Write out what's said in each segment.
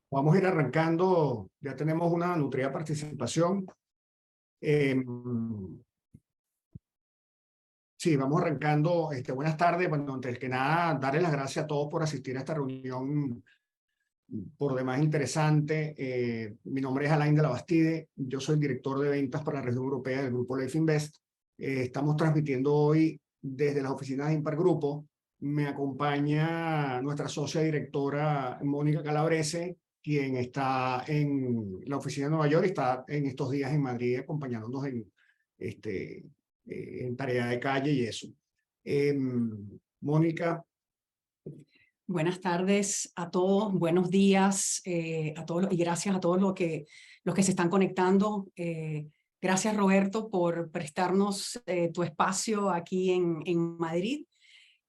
Vamos a ir arrancando, ya tenemos una nutrida participación. Eh, sí, vamos arrancando. Buenas tardes. Bueno, antes que nada, darles las gracias a todos por asistir a esta reunión por demás interesante. Mi nombre es Alain de la Bastide, yo soy el director de ventas para la región europea del Grupo Life Invest. Estamos transmitiendo hoy desde las oficinas de Impar Grupo. Me acompaña nuestra socia directora Mónica Calabrese, quien está en la oficina de Nueva York y está en estos días en Madrid acompañándonos este, en tarea de calle y eso. Mónica. Buenas tardes a todos, buenos días a todos y gracias a todos los que se están conectando. Gracias, Roberto, por prestarnos tu espacio aquí en Madrid.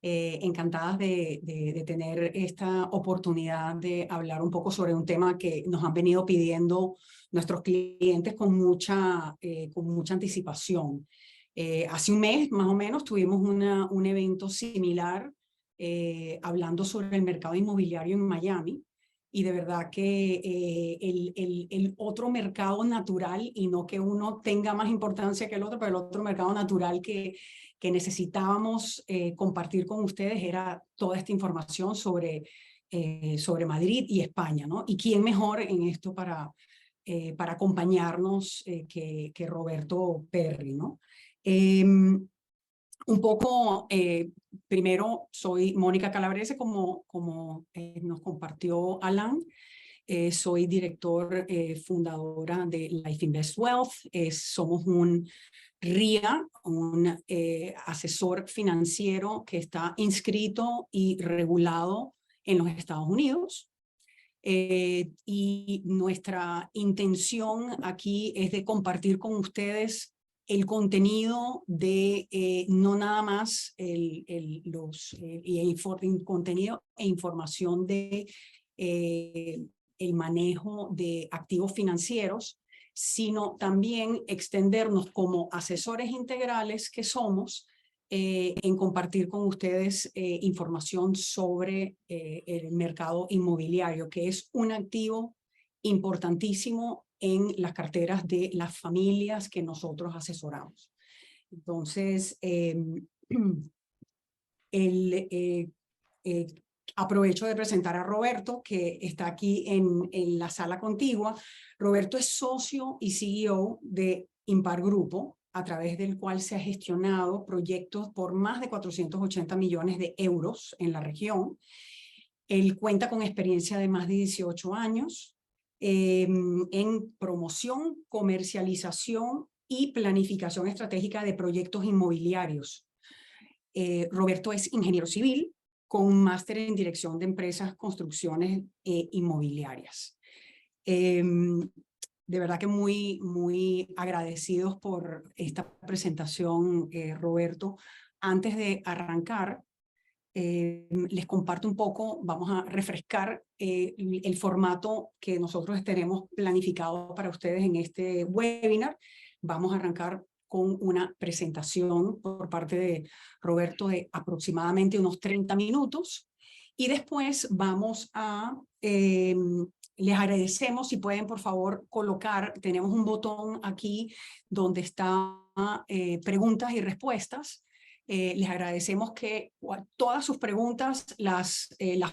Encantadas de tener esta oportunidad de hablar un poco sobre un tema que nos han venido pidiendo nuestros clientes con mucha anticipación. Hace un mes, más o menos, tuvimos un evento similar hablando sobre el mercado inmobiliario en Miami, y de verdad que el otro mercado natural, y no que uno tenga más importancia que el otro, pero el otro mercado natural que necesitábamos compartir con ustedes era toda esta información sobre Madrid y España, ¿no? Y quién mejor en esto para acompañarnos que Roberto Perry, ¿no? Un poco, primero soy Mónica Calabrese, como nos compartió Alan. Soy director fundadora de Life Invest Wealth. Somos un RIA, un asesor financiero que está inscrito y regulado en los Estados Unidos. Y nuestra intención aquí es de compartir con ustedes el contenido de no nada más contenido e información de el manejo de activos financieros, sino también extendernos como asesores integrales que somos en compartir con ustedes información sobre el mercado inmobiliario, que es un activo importantísimo en las carteras de las familias que nosotros asesoramos. Entonces, aprovecho de presentar a Roberto, que está aquí en la sala contigua. Roberto es socio y CEO de Impar Grupo, a través del cual se ha gestionado proyectos por más de 480 millones de euros en la región. Él cuenta con experiencia de más de 18 años en promoción, comercialización y planificación estratégica de proyectos inmobiliarios. Roberto es ingeniero civil con un máster en dirección de empresas, construcciones inmobiliarias. De verdad que muy agradecidos por esta presentación, Roberto. Antes de arrancar, les comparto un poco, vamos a refrescar el formato que nosotros tenemos planificado para ustedes en este webinar. Vamos a arrancar con una presentación por parte de Roberto de aproximadamente unos 30 minutos, y después vamos a les agradecemos si pueden por favor colocar, tenemos un botón aquí donde está preguntas y respuestas. Les agradecemos que todas sus preguntas las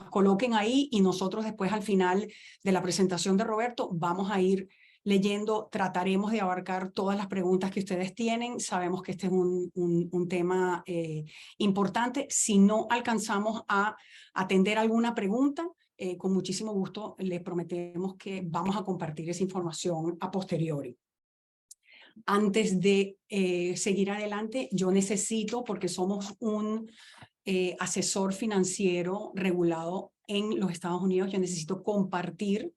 coloquen ahí, y nosotros después al final de la presentación de Roberto vamos a ir leyendo, trataremos de abarcar todas las preguntas que ustedes tienen. Sabemos que este es un tema importante. Si no alcanzamos a atender alguna pregunta, con muchísimo gusto les prometemos que vamos a compartir esa información a posteriori. Antes de seguir adelante, yo necesito, porque somos un asesor financiero regulado en los Estados Unidos, yo necesito compartir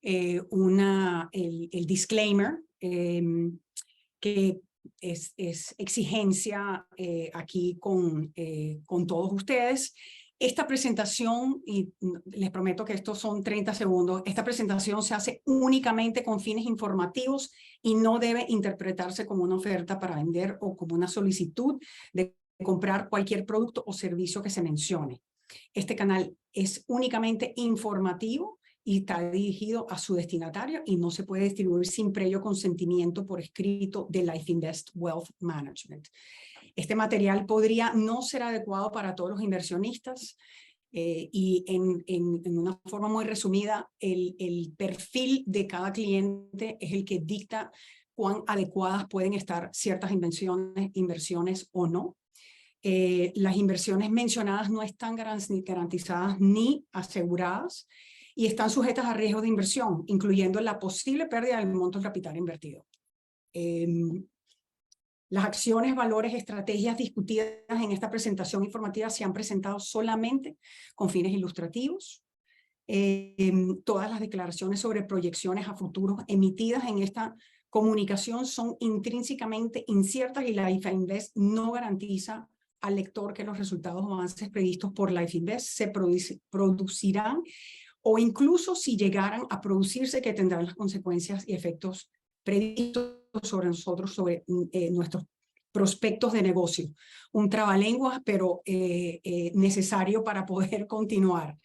el disclaimer, que es exigencia aquí con todos ustedes. Esta presentación, y les prometo que estos son 30 segundos, esta presentación se hace únicamente con fines informativos y no debe interpretarse como una oferta para vender o como una solicitud de comprar cualquier producto o servicio que se mencione. Este canal es únicamente informativo y está dirigido a su destinatario y no se puede distribuir sin previo consentimiento por escrito de Life Invest Wealth Management. Este material podría no ser adecuado para todos los inversionistas y en una forma muy resumida, el perfil de cada cliente es el que dicta cuán adecuadas pueden estar ciertas inversiones o no. Las inversiones mencionadas no están garantizadas ni aseguradas y están sujetas a riesgos de inversión, incluyendo la posible pérdida del monto del capital invertido. Las acciones, valores, estrategias discutidas en esta presentación informativa se han presentado solamente con fines ilustrativos. Todas las declaraciones sobre proyecciones a futuros emitidas en esta comunicación son intrínsecamente inciertas y Life Invest no garantiza al lector que los resultados o avances previstos por Life Invest se producirán o incluso si llegaran a producirse que tendrán las consecuencias y efectos previstos sobre nosotros, sobre nuestros prospectos de negocio. Un trabalenguas, pero necesario para poder continuar.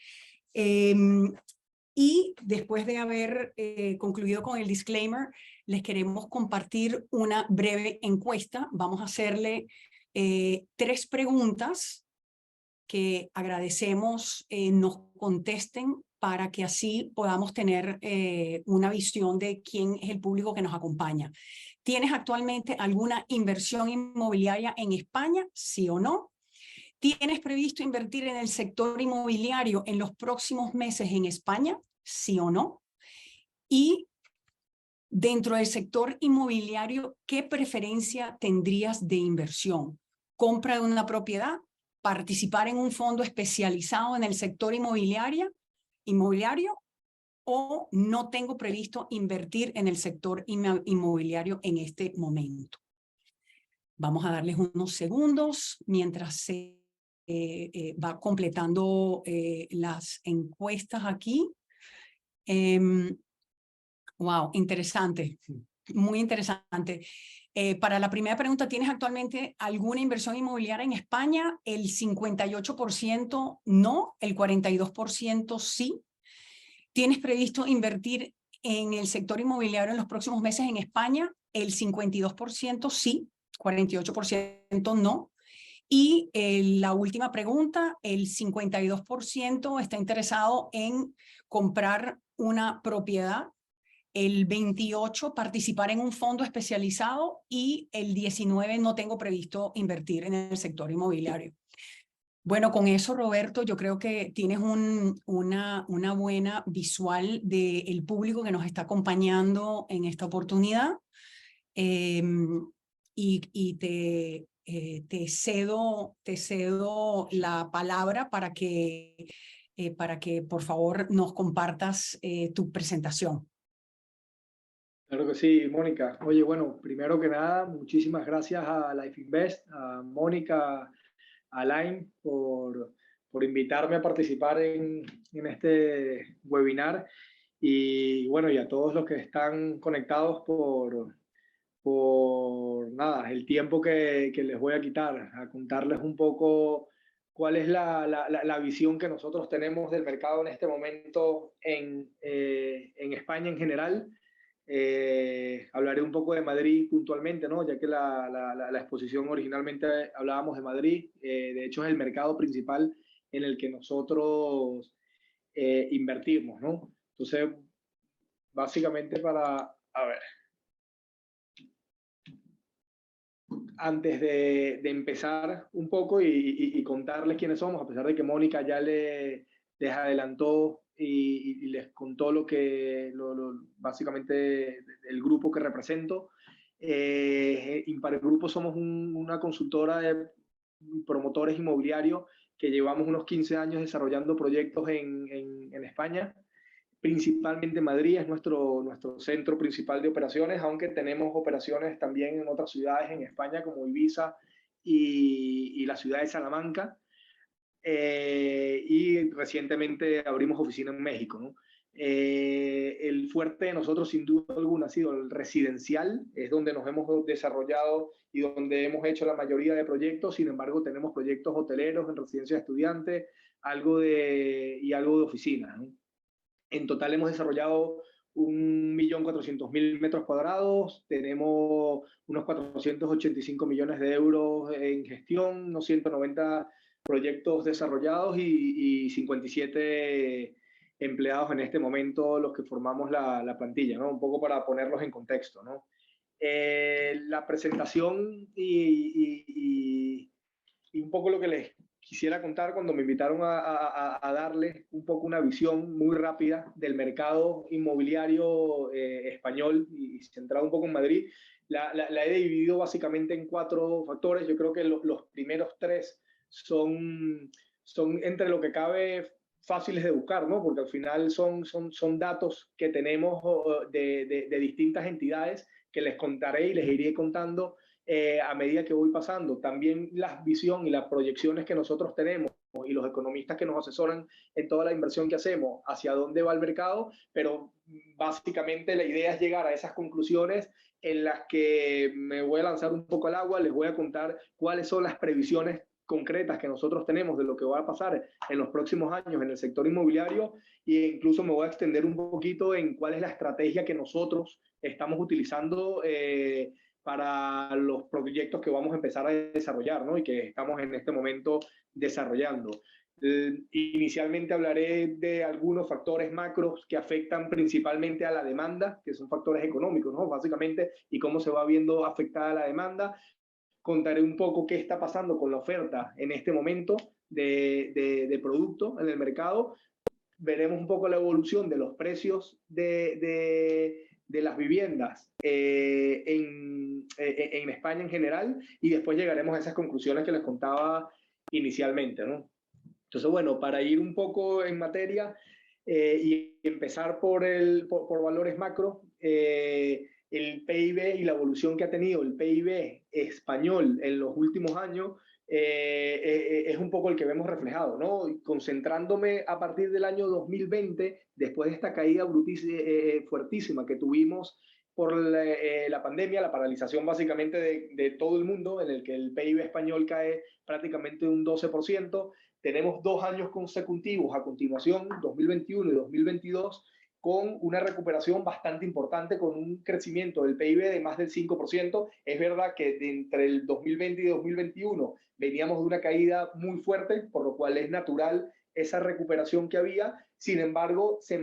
Y después de haber concluido con el disclaimer, les queremos compartir una breve encuesta. Vamos a hacerle 3 preguntas que agradecemos nos contesten para que así podamos tener una visión de quién es el público que nos acompaña. ¿Tienes actualmente alguna inversión inmobiliaria en España? ¿Sí o no? ¿Tienes previsto invertir en el sector inmobiliario en los próximos meses en España? ¿Sí o no? Y dentro del sector inmobiliario, ¿qué preferencia tendrías de inversión? ¿Compra de una propiedad? ¿Participar en un fondo especializado en el sector inmobiliario? ¿O no tengo previsto invertir en el sector inmobiliario en este momento? Vamos a darles unos segundos mientras se va completando las encuestas aquí. Wow, interesante, muy interesante. Para la primera pregunta, ¿tienes actualmente alguna inversión inmobiliaria en España? El 58% no, el 42% sí. ¿Tienes previsto invertir en el sector inmobiliario en los próximos meses en España? El 52% sí, 48% no. Y la última pregunta, el 52% está interesado en comprar una propiedad, el 28% participar en un fondo especializado y el 19% no tengo previsto invertir en el sector inmobiliario. Bueno, con eso, Roberto, yo creo que tienes una buena visual del público que nos está acompañando en esta oportunidad. Y te cedo la palabra para que por favor nos compartas tu presentación. Claro que sí, Mónica. Oye, bueno, primero que nada, muchísimas gracias a Life Invest, a Mónica, a Alain por invitarme a participar en este webinar y bueno, y a todos los que están conectados por nada, el tiempo que les voy a quitar, a contarles un poco cuál es la visión que nosotros tenemos del mercado en este momento en España en general. Hablaré un poco de Madrid puntualmente, ¿no? Ya que la exposición originalmente hablábamos de Madrid. De hecho, es el mercado principal en el que nosotros invertimos, ¿no? Entonces, básicamente a ver, antes de empezar un poco y contarles quiénes somos, a pesar de que Mónica ya les adelantó y les contó básicamente el grupo que represento. Impar Grupo somos una consultora de promotores inmobiliarios que llevamos unos 15 años desarrollando proyectos en España. Principalmente Madrid es nuestro centro principal de operaciones, aunque tenemos operaciones también en otras ciudades en España como Ibiza y la ciudad de Salamanca. Y recientemente abrimos oficina en México, ¿no? El fuerte de nosotros sin duda alguna ha sido el residencial, es donde nos hemos desarrollado y donde hemos hecho la mayoría de proyectos. Sin embargo, tenemos proyectos hoteleros en residencia de estudiantes, algo de oficina, ¿no? En total hemos desarrollado 1.400.000 metros cuadrados, tenemos unos 485 millones de euros en gestión, unos 190 proyectos desarrollados y 57 empleados en este momento los que formamos la plantilla, ¿no? Un poco para ponerlos en contexto, ¿no? La presentación y un poco lo que les quisiera contar cuando me invitaron a darles un poco una visión muy rápida del mercado inmobiliario español y centrado un poco en Madrid. La he dividido básicamente en 4 factores. Yo creo que los primeros 3 son entre lo que cabe fáciles de buscar, ¿no? Porque al final son datos que tenemos de distintas entidades que les contaré y les iré contando a medida que voy pasando. También la visión y las proyecciones que nosotros tenemos y los economistas que nos asesoran en toda la inversión que hacemos, hacia dónde va el mercado, pero básicamente la idea es llegar a esas conclusiones en las que me voy a lanzar un poco al agua, les voy a contar cuáles son las previsiones concretas que nosotros tenemos de lo que va a pasar en los próximos años en el sector inmobiliario e incluso me voy a extender un poquito en cuál es la estrategia que nosotros estamos utilizando para los proyectos que vamos a empezar a desarrollar, ¿no? Y que estamos en este momento desarrollando. Inicialmente hablaré de algunos factores macros que afectan principalmente a la demanda, que son factores económicos, ¿no? Básicamente, y cómo se va viendo afectada la demanda. Contaré un poco qué está pasando con la oferta en este momento de producto en el mercado. Veremos un poco la evolución de los precios de las viviendas en España en general y después llegaremos a esas conclusiones que les contaba inicialmente, ¿no? Entonces, bueno, para ir un poco en materia y empezar por valores macro, el PIB y la evolución que ha tenido el PIB español en los últimos años es un poco el que vemos reflejado, ¿no? Concentrándome a partir del año 2020, después de esta caída fuertísima que tuvimos por la pandemia, la paralización básicamente de todo el mundo, en el que el PIB español cae prácticamente un 12%. Tenemos 2 años consecutivos a continuación, 2021 y 2022, con una recuperación bastante importante, con un crecimiento del PIB de más del 5%. Es verdad que entre el 2020 y 2021 veníamos de una caída muy fuerte, por lo cual es natural esa recuperación que había. Sin embargo, se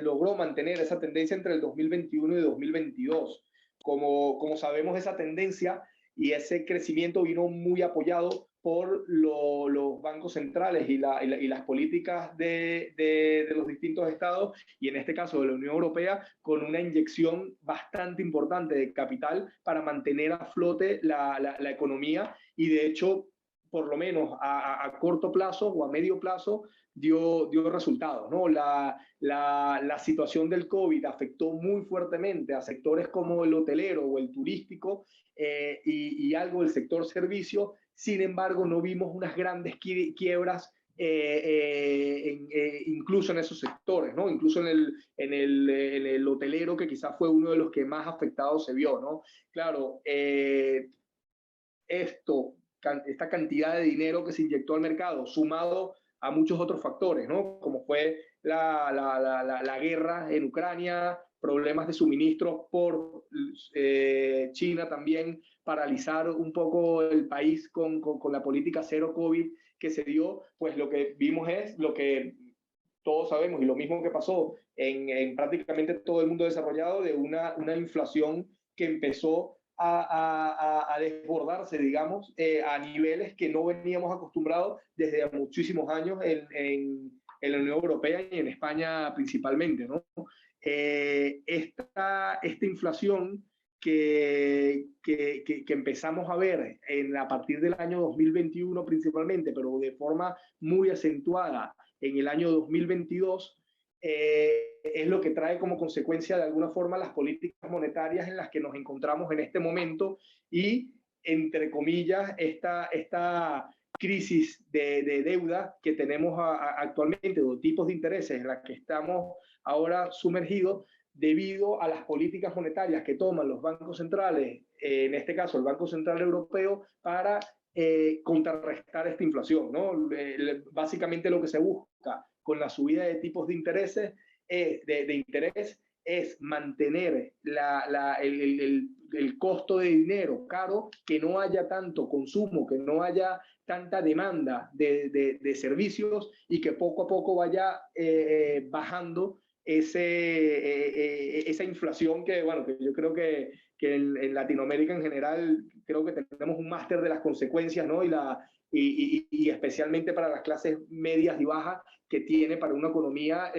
logró mantener esa tendencia entre el 2021 y 2022. Como sabemos, esa tendencia y ese crecimiento vino muy apoyado por los bancos centrales y las políticas de los distintos estados, y en este caso de la Unión Europea, con una inyección bastante importante de capital para mantener a flote la economía, y de hecho, por lo menos a corto plazo o a medio plazo, dio resultados, ¿no? La situación del COVID afectó muy fuertemente a sectores como el hotelero o el turístico y algo del sector servicio. Sin embargo, no vimos unas grandes quiebras incluso en esos sectores, ¿no? Incluso en el hotelero, que quizás fue uno de los que más afectados se vio, ¿no? Claro, esta cantidad de dinero que se inyectó al mercado, sumado a muchos otros factores, ¿no? Como fue la guerra en Ucrania, problemas de suministros por China también, paralizar un poco el país con la política cero COVID que se dio, pues lo que vimos es lo que todos sabemos y lo mismo que pasó en prácticamente todo el mundo desarrollado, de una inflación que empezó a desbordarse, digamos, a niveles que no veníamos acostumbrados desde muchísimos años en la Unión Europea y en España principalmente, ¿no? Esta inflación que empezamos a ver a partir del año 2021 principalmente, pero de forma muy acentuada en el año 2022, es lo que trae como consecuencia de alguna forma las políticas monetarias en las que nos encontramos en este momento y, entre comillas, esta crisis de deuda que tenemos actualmente, o tipos de intereses en las que estamos ahora sumergidos debido a las políticas monetarias que toman los bancos centrales, en este caso el Banco Central Europeo, para contrarrestar esta inflación, ¿no? Básicamente lo que se busca con la subida de tipos de interés es mantener el costo de dinero caro, que no haya tanto consumo, que no haya tanta demanda de servicios y que poco a poco vaya bajando esa inflación que, bueno, que yo creo que en Latinoamérica en general creo que tenemos un máster de las consecuencias, ¿no? Y especialmente para las clases medias y bajas que tiene para una economía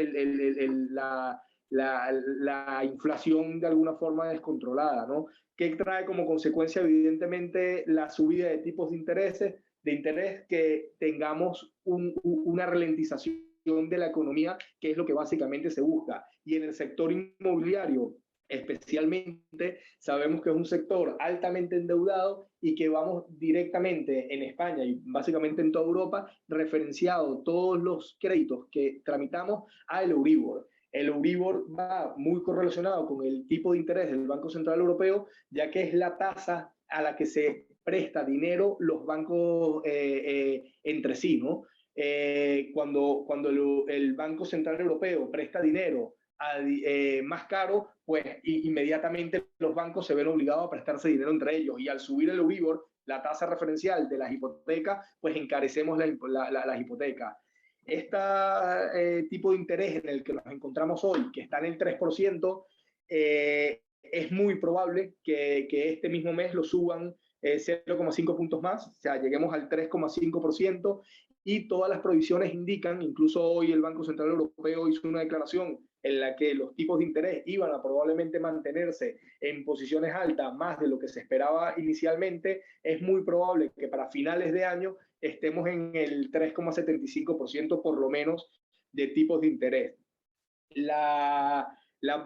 la inflación de alguna forma descontrolada, ¿no? ¿Qué trae como consecuencia? Evidentemente la subida de tipos de interés, que tengamos una ralentización de la economía, que es lo que básicamente se busca. Y en el sector inmobiliario, especialmente, sabemos que es un sector altamente endeudado y que vamos directamente en España y básicamente en toda Europa, referenciado todos los créditos que tramitamos al Euribor. El Euribor va muy correlacionado con el tipo de interés del Banco Central Europeo, ya que es la tasa a la que se presta dinero los bancos entre sí, ¿no? Cuando el Banco Central Europeo presta dinero más caro, pues inmediatamente los bancos se ven obligados a prestarse dinero entre ellos, y al subir el Euribor, la tasa referencial de las hipotecas, pues encarecemos las hipotecas. Este tipo de interés en el que nos encontramos hoy, que está en el 3%, es muy probable que este mismo mes lo suban 0,5 puntos más, o sea, lleguemos al 3,5%, y todas las provisiones indican, incluso hoy el Banco Central Europeo hizo una declaración en la que los tipos de interés iban a probablemente mantenerse en posiciones altas, más de lo que se esperaba inicialmente. Es muy probable que para finales de año estemos en el 3,75% por lo menos de tipos de interés. La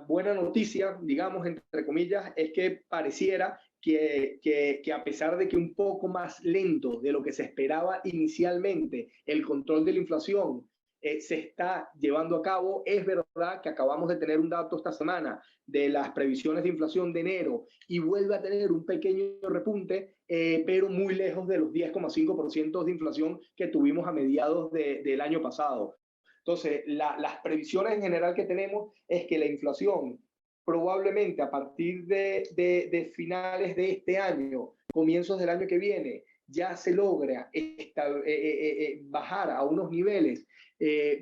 buena noticia, digamos, entre comillas, es que pareciera que a pesar de que un poco más lento de lo que se esperaba inicialmente, el control de la inflación se está llevando a cabo. Es verdad que acabamos de tener un dato esta semana de las previsiones de inflación de enero y vuelve a tener un pequeño repunte, pero muy lejos de los 10,5% de inflación que tuvimos a mediados del año pasado. Entonces, las previsiones en general que tenemos es que la inflación probablemente a partir de finales de este año, comienzos del año que viene, ya se logra bajar a unos niveles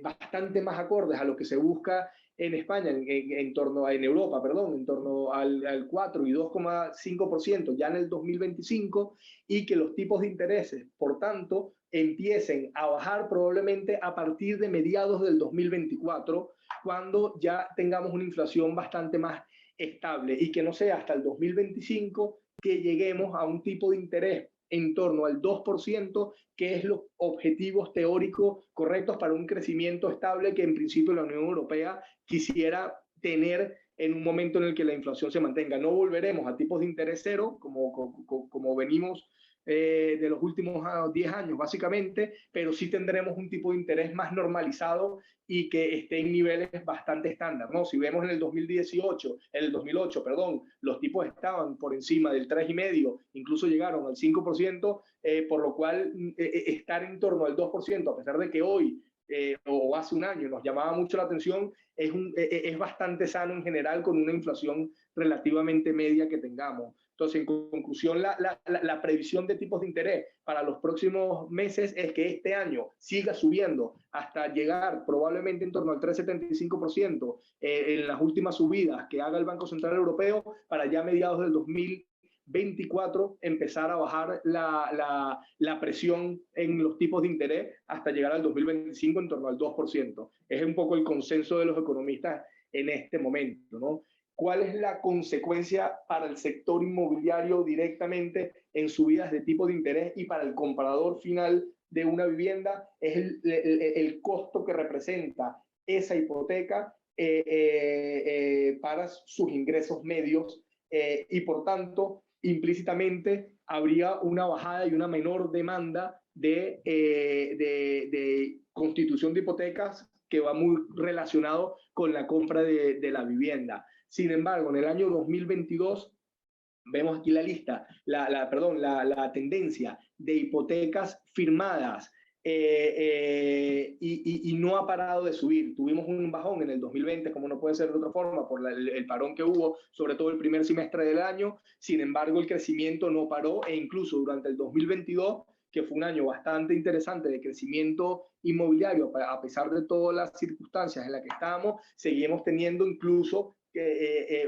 bastante más acordes a lo que se busca en España, en Europa, perdón, en torno al 4 y 2,5% ya en el 2025, y que los tipos de intereses, por tanto, empiecen a bajar probablemente a partir de mediados del 2024, cuando ya tengamos una inflación bastante más estable, y que no sea hasta el 2025 que lleguemos a un tipo de interés en torno al 2%, que es los objetivos teóricos correctos para un crecimiento estable que en principio la Unión Europea quisiera tener en un momento en el que la inflación se mantenga. No volveremos a tipos de interés cero, como venimos de los últimos 10 años, básicamente, pero sí tendremos un tipo de interés más normalizado y que esté en niveles bastante estándar, ¿no? Si vemos en el 2008, perdón, los tipos estaban por encima del 3,5%, incluso llegaron al 5%, por lo cual estar en torno al 2%, a pesar de que hoy o hace un año nos llamaba mucho la atención, es bastante sano en general, con una inflación relativamente media que tengamos. Entonces, en conclusión, la previsión de tipos de interés para los próximos meses es que este año siga subiendo hasta llegar probablemente en torno al 3,75% en las últimas subidas que haga el Banco Central Europeo, para ya mediados del 2024 empezar a bajar la presión en los tipos de interés hasta llegar al 2025 en torno al 2%. Es un poco el consenso de los economistas en este momento, ¿no? ¿Cuál es la consecuencia para el sector inmobiliario directamente en subidas de tipo de interés y para el comprador final de una vivienda? Es el costo que representa esa hipoteca para sus ingresos medios, y por tanto implícitamente habría una bajada y una menor demanda de constitución de hipotecas, que va muy relacionado con la compra de la vivienda. Sin embargo, en el año 2022, vemos aquí la lista, la tendencia de hipotecas firmadas y no ha parado de subir. Tuvimos un bajón en el 2020, como no puede ser de otra forma, por el parón que hubo, sobre todo el primer semestre del año. Sin embargo, el crecimiento no paró, e incluso durante el 2022, que fue un año bastante interesante de crecimiento inmobiliario, a pesar de todas las circunstancias en las que estábamos, seguimos teniendo incluso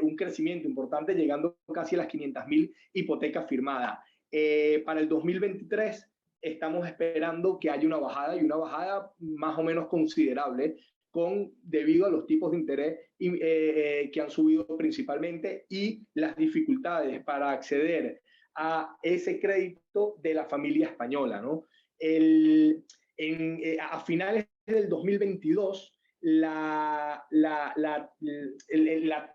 un crecimiento importante, llegando casi a las 500.000 hipotecas firmadas. Para el 2023 estamos esperando que haya una bajada, y una bajada más o menos considerable, debido a los tipos de interés que han subido principalmente, y las dificultades para acceder a ese crédito de la familia española, ¿no? A finales del 2022, la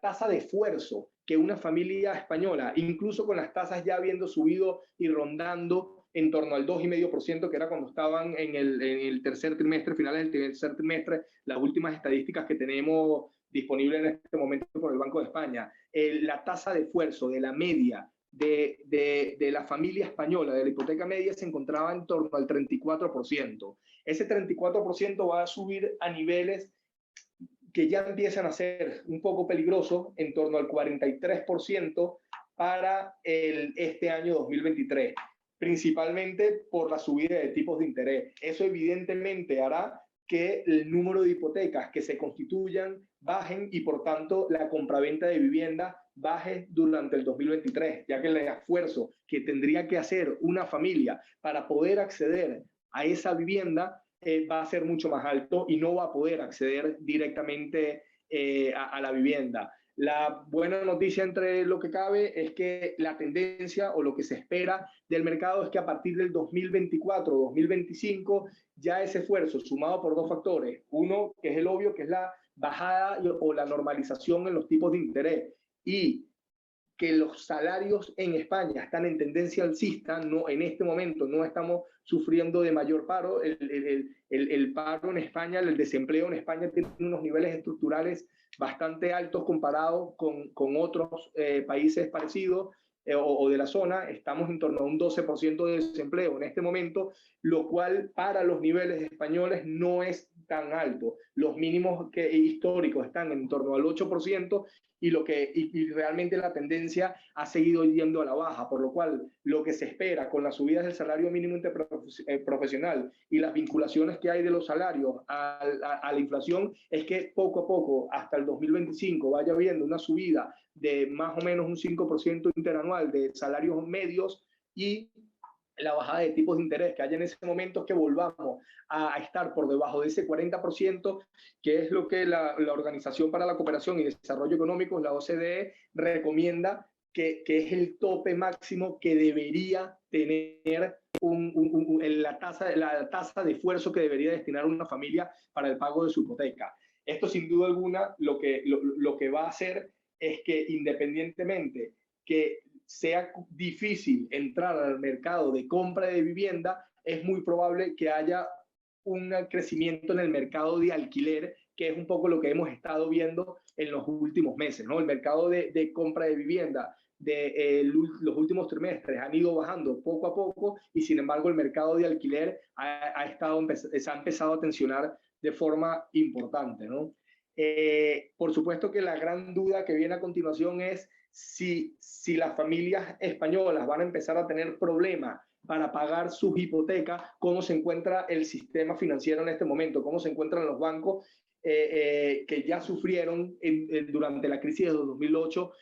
tasa de esfuerzo que una familia española, incluso con las tasas ya habiendo subido y rondando en torno al 2,5%, que era cuando estaban en el tercer trimestre, finales del tercer trimestre, las últimas estadísticas que tenemos disponibles en este momento por el Banco de España, la tasa de esfuerzo de la media de la familia española, de la hipoteca media, se encontraba en torno al 34%. Ese 34% va a subir a niveles que ya empiezan a ser un poco peligrosos, en torno al 43% para este año 2023, principalmente por la subida de tipos de interés. Eso evidentemente hará que el número de hipotecas que se constituyan bajen, y por tanto la compraventa de vivienda baje durante el 2023, ya que el esfuerzo que tendría que hacer una familia para poder acceder a esa vivienda va a ser mucho más alto, y no va a poder acceder directamente a la vivienda. La buena noticia, entre lo que cabe, es que la tendencia, o lo que se espera del mercado, es que a partir del 2024-2025 ya ese esfuerzo, sumado por dos factores, uno que es el obvio, que es la bajada o la normalización en los tipos de interés, y que los salarios en España están en tendencia alcista. No, en este momento no estamos sufriendo de mayor paro. El paro en España, el desempleo en España tiene unos niveles estructurales bastante altos comparados con otros países parecidos o de la zona. Estamos en torno a un 12% de desempleo en este momento, lo cual para los niveles españoles no es tan alto. Los mínimos históricos están en torno al 8%, y realmente la tendencia ha seguido yendo a la baja, por lo cual lo que se espera con las subidas del salario mínimo interprofesional y las vinculaciones que hay de los salarios a la inflación es que poco a poco, hasta el 2025, vaya habiendo una subida de más o menos un 5% interanual de salarios medios, y la bajada de tipos de interés que haya en ese momento, que volvamos a estar por debajo de ese 40%, que es lo que la Organización para la Cooperación y Desarrollo Económico, la OCDE, recomienda que es el tope máximo que debería tener la tasa de esfuerzo que debería destinar una familia para el pago de su hipoteca. Esto, sin duda alguna, lo que va a hacer es que, independientemente que sea difícil entrar al mercado de compra de vivienda, es muy probable que haya un crecimiento en el mercado de alquiler, que es un poco lo que hemos estado viendo en los últimos meses, ¿no? El mercado de compra de vivienda los últimos trimestres han ido bajando poco a poco, y sin embargo el mercado de alquiler se ha empezado a tensionar de forma importante, ¿no? Por supuesto que la gran duda que viene a continuación es si las familias españolas van a empezar a tener problemas para pagar sus hipotecas, cómo se encuentra el sistema financiero en este momento, cómo se encuentran los bancos que ya sufrieron durante la crisis de 2008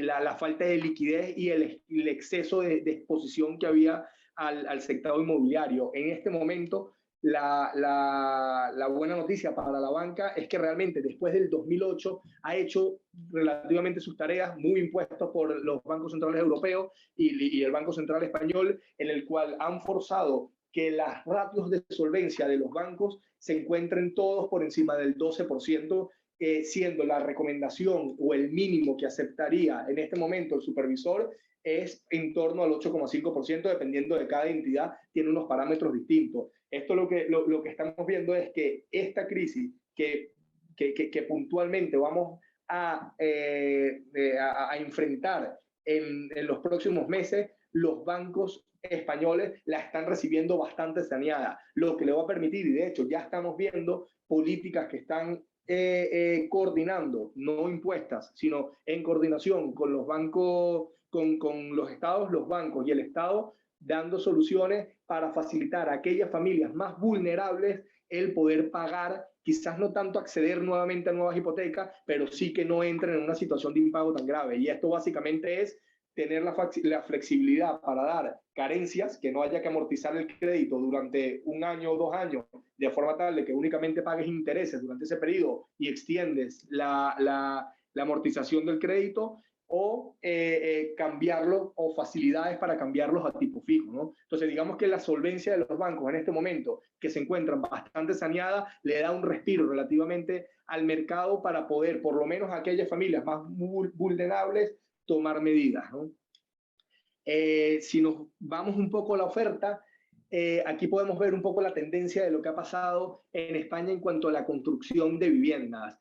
la falta de liquidez y el exceso de exposición que había al sector inmobiliario. En este momento, la buena noticia para la banca es que realmente después del 2008 ha hecho relativamente sus tareas, muy impuestos por los bancos centrales europeos y el Banco Central Español, en el cual han forzado que las ratios de solvencia de los bancos se encuentren todos por encima del 12%, siendo la recomendación o el mínimo que aceptaría en este momento el supervisor es en torno al 8,5%, dependiendo de cada entidad, tiene unos parámetros distintos. Esto lo que estamos viendo es que esta crisis que puntualmente vamos a enfrentar en los próximos meses los bancos españoles la están recibiendo bastante saneada, lo que le va a permitir, y de hecho ya estamos viendo políticas que están coordinando, no impuestas, sino en coordinación con los bancos, con los estados, los bancos y el Estado, dando soluciones para facilitar a aquellas familias más vulnerables el poder pagar, quizás no tanto acceder nuevamente a nuevas hipotecas, pero sí que no entren en una situación de impago tan grave. Y esto básicamente es tener la flexibilidad para dar carencias, que no haya que amortizar el crédito durante 1 año o 2 años, de forma tal de que únicamente pagues intereses durante ese periodo y extiendes la amortización del crédito, o cambiarlo, o facilidades para cambiarlos a tipo fijo, ¿no? Entonces, digamos que la solvencia de los bancos en este momento, que se encuentran bastante saneada, le da un respiro relativamente al mercado para poder, por lo menos a aquellas familias más vulnerables, tomar medidas, ¿no? Si nos vamos un poco a la oferta, aquí podemos ver un poco la tendencia de lo que ha pasado en España en cuanto a la construcción de viviendas.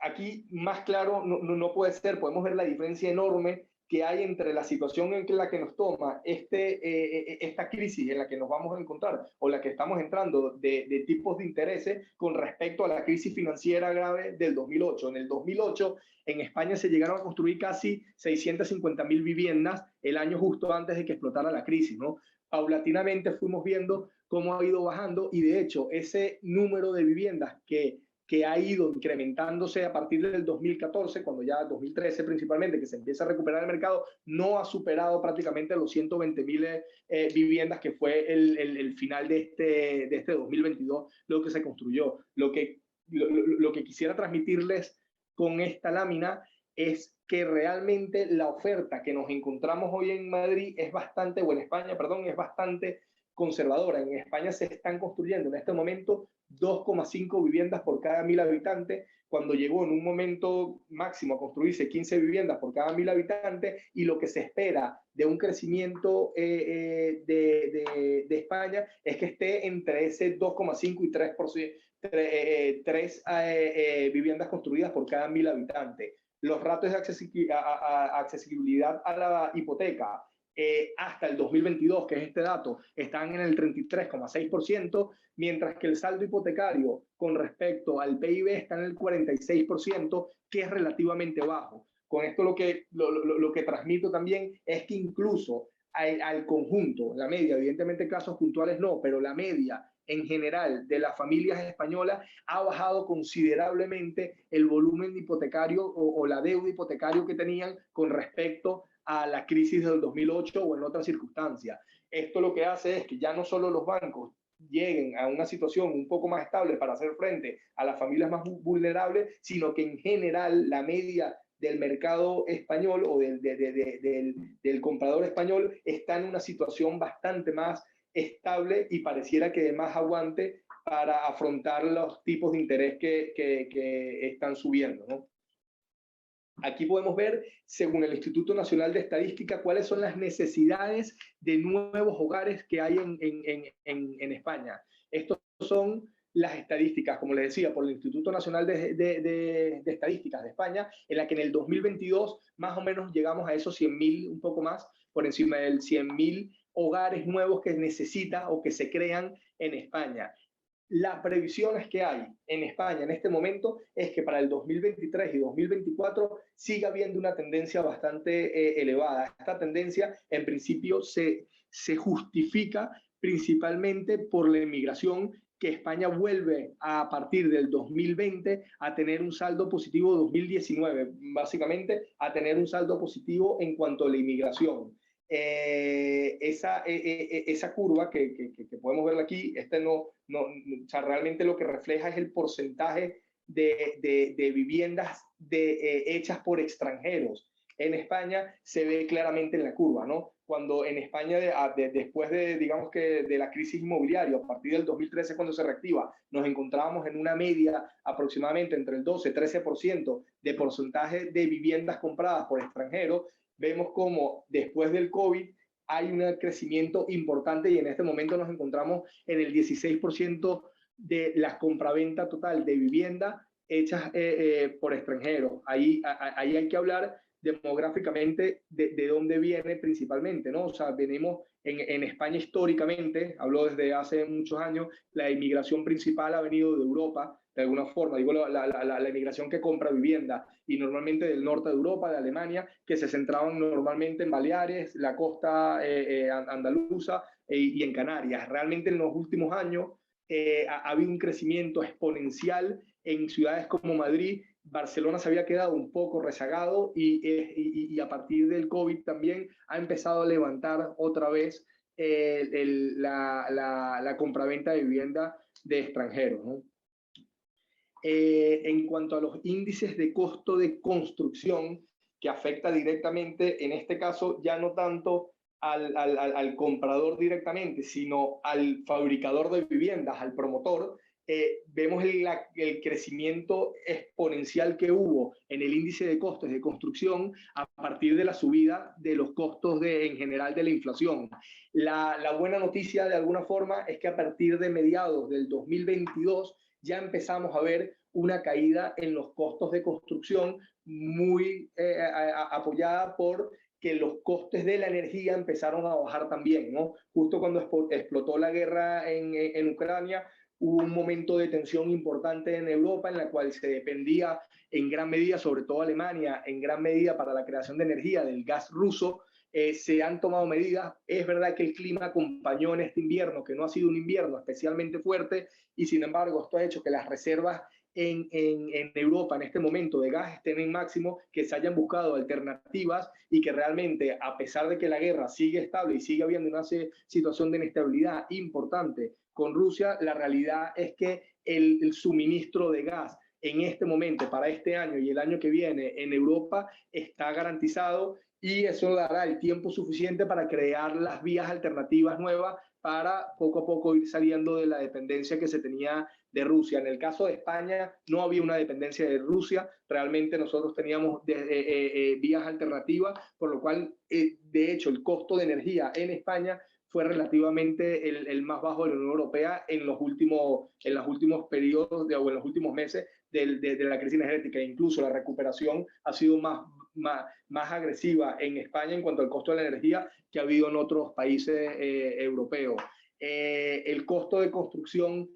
Aquí más claro no puede ser, podemos ver la diferencia enorme que hay entre la situación en la que nos toma esta crisis en la que nos vamos a encontrar, o la que estamos entrando, de tipos de intereses con respecto a la crisis financiera grave del 2008. En el 2008 en España se llegaron a construir casi 650.000 viviendas el año justo antes de que explotara la crisis, ¿no? Paulatinamente fuimos viendo cómo ha ido bajando, y de hecho ese número de viviendas que ha ido incrementándose a partir del 2014, cuando ya 2013 principalmente, que se empieza a recuperar el mercado, no ha superado prácticamente los 120.000 viviendas, que fue el final de este 2022, lo que se construyó. Lo que quisiera transmitirles con esta lámina es que realmente la oferta que nos encontramos hoy en Madrid es bastante, o en España, perdón, es bastante conservadora. En España se están construyendo en este momento 2,5 viviendas por cada 1.000 habitantes, cuando llegó en un momento máximo a construirse 15 viviendas por cada 1.000 habitantes, y lo que se espera de un crecimiento de España es que esté entre ese 2,5 y 3%, 3 viviendas construidas por cada 1.000 habitantes. Los ratios de accesibilidad a la hipoteca hasta el 2022, que es este dato, están en el 33,6%, mientras que el saldo hipotecario con respecto al PIB está en el 46%, que es relativamente bajo. Con esto lo que transmito también es que incluso al conjunto, la media, evidentemente casos puntuales no, pero la media en general de las familias españolas ha bajado considerablemente el volumen hipotecario o la deuda hipotecaria que tenían con respecto a la crisis del 2008 o en otras circunstancias. Esto lo que hace es que ya no solo los bancos lleguen a una situación un poco más estable para hacer frente a las familias más vulnerables, sino que en general la media del mercado español o del comprador español está en una situación bastante más estable y pareciera que de más aguante para afrontar los tipos de interés que están subiendo, ¿no? Aquí podemos ver, según el Instituto Nacional de Estadística, cuáles son las necesidades de nuevos hogares que hay en España. Estos son las estadísticas, como les decía, por el Instituto Nacional de Estadísticas de España, en la que en el 2022 más o menos llegamos a esos 100.000, un poco más, por encima del 100.000 hogares nuevos que necesita o que se crean en España. Las previsiones que hay en España en este momento es que para el 2023 y 2024 siga habiendo una tendencia bastante elevada. Esta tendencia, en principio, se justifica principalmente por la inmigración, que España vuelve a partir del 2020 a tener un saldo positivo, 2019 básicamente, a tener un saldo positivo en cuanto a la inmigración. Esa curva que podemos ver aquí, o sea, realmente lo que refleja es el porcentaje de viviendas hechas por extranjeros. En España se ve claramente en la curva, ¿no? Cuando en España, después digamos que de la crisis inmobiliaria, a partir del 2013 cuando se reactiva, nos encontrábamos en una media aproximadamente entre el 12-13% de porcentaje de viviendas compradas por extranjeros. Vemos como después del COVID hay un crecimiento importante, y en este momento nos encontramos en el 16% de la compraventa total de vivienda hechas por extranjeros. Ahí hay que hablar demográficamente de dónde viene principalmente, ¿no? O sea, venimos en España históricamente, hablo desde hace muchos años, la inmigración principal ha venido de Europa, de alguna forma, digo la inmigración que compra vivienda, y normalmente del norte de Europa, de Alemania, que se centraban normalmente en Baleares, la costa andaluza y en Canarias. Realmente en los últimos años ha habido un crecimiento exponencial en ciudades como Madrid. Barcelona se había quedado un poco rezagado y a partir del COVID también ha empezado a levantar otra vez la compraventa de vivienda de extranjeros, ¿no? En cuanto a los índices de costo de construcción, que afecta directamente, en este caso ya no tanto al comprador directamente, sino al fabricador de viviendas, al promotor, vemos el crecimiento exponencial que hubo en el índice de costes de construcción a partir de la subida de los costos en general de la inflación. La buena noticia de alguna forma es que a partir de mediados del 2022 ya empezamos a ver una caída en los costos de construcción muy apoyada por que los costes de la energía empezaron a bajar también, ¿no? Justo cuando explotó la guerra en Ucrania, hubo un momento de tensión importante en Europa en la cual se dependía en gran medida, sobre todo Alemania, en gran medida para la creación de energía del gas ruso. Se han tomado medidas. Es verdad que el clima acompañó en este invierno, que no ha sido un invierno especialmente fuerte, y sin embargo esto ha hecho que las reservas en Europa en este momento de gas estén en máximo, que se hayan buscado alternativas y que realmente, a pesar de que la guerra sigue estable y sigue habiendo una situación de inestabilidad importante con Rusia, la realidad es que el suministro de gas en este momento, para este año y el año que viene en Europa, está garantizado, y eso dará el tiempo suficiente para crear las vías alternativas nuevas para poco a poco ir saliendo de la dependencia que se tenía de Rusia. En el caso de España no había una dependencia de Rusia, realmente nosotros teníamos vías alternativas, por lo cual, de hecho, el costo de energía en España fue relativamente el más bajo de la Unión Europea en los últimos periodos o en los últimos meses de la crisis energética. Incluso la recuperación ha sido más agresiva en España en cuanto al costo de la energía que ha habido en otros países europeos. El costo de construcción,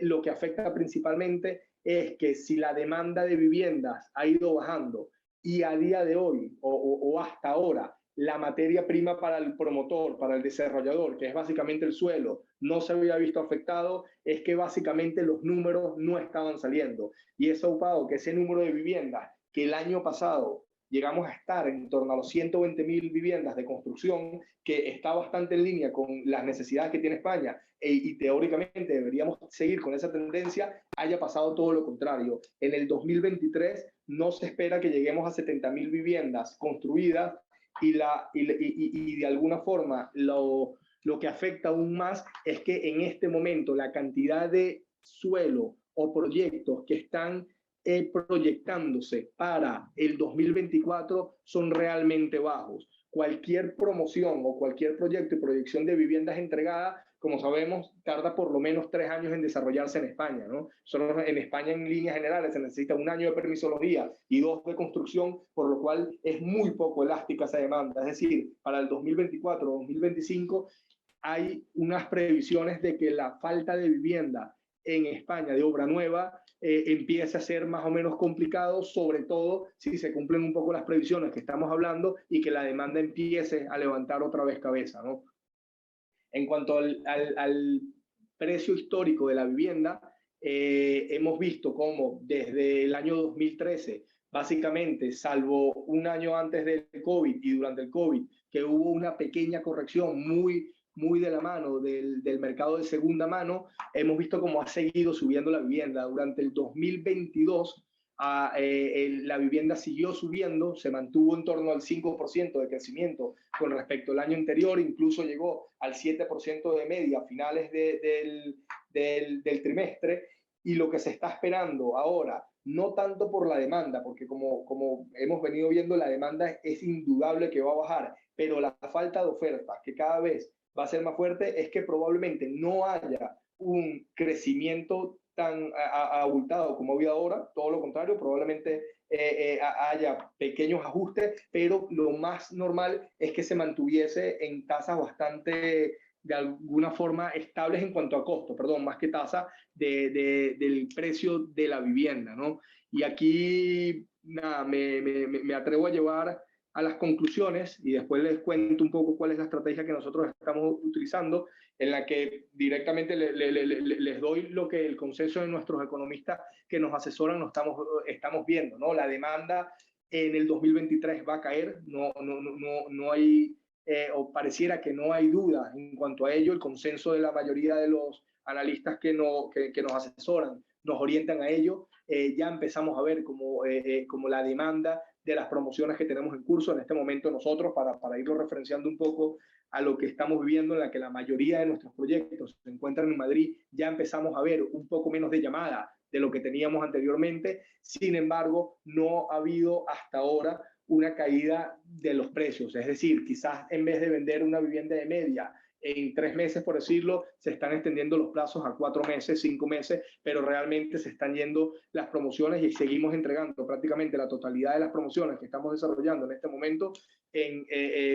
lo que afecta principalmente es que si la demanda de viviendas ha ido bajando y a día de hoy o hasta ahora la materia prima para el promotor, para el desarrollador, que es básicamente el suelo, no se había visto afectado, es que básicamente los números no estaban saliendo. Y eso ha ocupado que ese número de viviendas que el año pasado llegamos a estar en torno a los 120.000 viviendas de construcción, que está bastante en línea con las necesidades que tiene España, y teóricamente deberíamos seguir con esa tendencia, haya pasado todo lo contrario. En el 2023 no se espera que lleguemos a 70.000 viviendas construidas, y de alguna forma lo que afecta aún más es que en este momento la cantidad de suelo o proyectos que están proyectándose para el 2024 son realmente bajos. Cualquier promoción o cualquier proyecto y proyección de viviendas entregadas, como sabemos, tarda por lo menos 3 años en desarrollarse en España, ¿no? Solo en España, en líneas generales, se necesita 1 año de permisología y 2 de construcción, por lo cual es muy poco elástica esa demanda. Es decir, para el 2024 o 2025 hay unas previsiones de que la falta de vivienda en España de obra nueva empiece a ser más o menos complicado, sobre todo si se cumplen un poco las previsiones que estamos hablando y que la demanda empiece a levantar otra vez cabeza, ¿no? En cuanto al precio histórico de la vivienda, hemos visto cómo desde el año 2013, básicamente, salvo un año antes del COVID y durante el COVID, que hubo una pequeña corrección muy de la mano del mercado de segunda mano, hemos visto cómo ha seguido subiendo la vivienda. Durante el 2022, la vivienda siguió subiendo, se mantuvo en torno al 5% de crecimiento con respecto al año anterior, incluso llegó al 7% de media a finales del trimestre, y lo que se está esperando ahora, no tanto por la demanda, porque como hemos venido viendo, la demanda es indudable que va a bajar, pero la falta de oferta, que cada vez va a ser más fuerte, es que probablemente no haya un crecimiento tan abultado como había ahora, todo lo contrario, probablemente haya pequeños ajustes, pero lo más normal es que se mantuviese en tasas bastante, de alguna forma, estables en cuanto a costo, perdón, más que tasa del precio de la vivienda, ¿no? Y aquí, nada, me atrevo a llevar a las conclusiones y después les cuento un poco cuál es la estrategia que nosotros estamos utilizando, en la que directamente les doy lo que el consenso de nuestros economistas que nos asesoran estamos viendo, ¿no? La demanda en el 2023 va a caer, no hay, o pareciera que no hay duda en cuanto a ello. El consenso de la mayoría de los analistas que nos asesoran nos orientan a ello. Ya empezamos a ver como la demanda de las promociones que tenemos en curso en este momento nosotros, para irlo referenciando un poco a lo que estamos viviendo, en la que la mayoría de nuestros proyectos se encuentran en Madrid, ya empezamos a ver un poco menos de llamada de lo que teníamos anteriormente. Sin embargo, no ha habido hasta ahora una caída de los precios. Es decir, quizás en vez de vender una vivienda de media en 3 meses, por decirlo, se están extendiendo los plazos a 4 meses, 5 meses, pero realmente se están yendo las promociones y seguimos entregando prácticamente la totalidad de las promociones que estamos desarrollando en este momento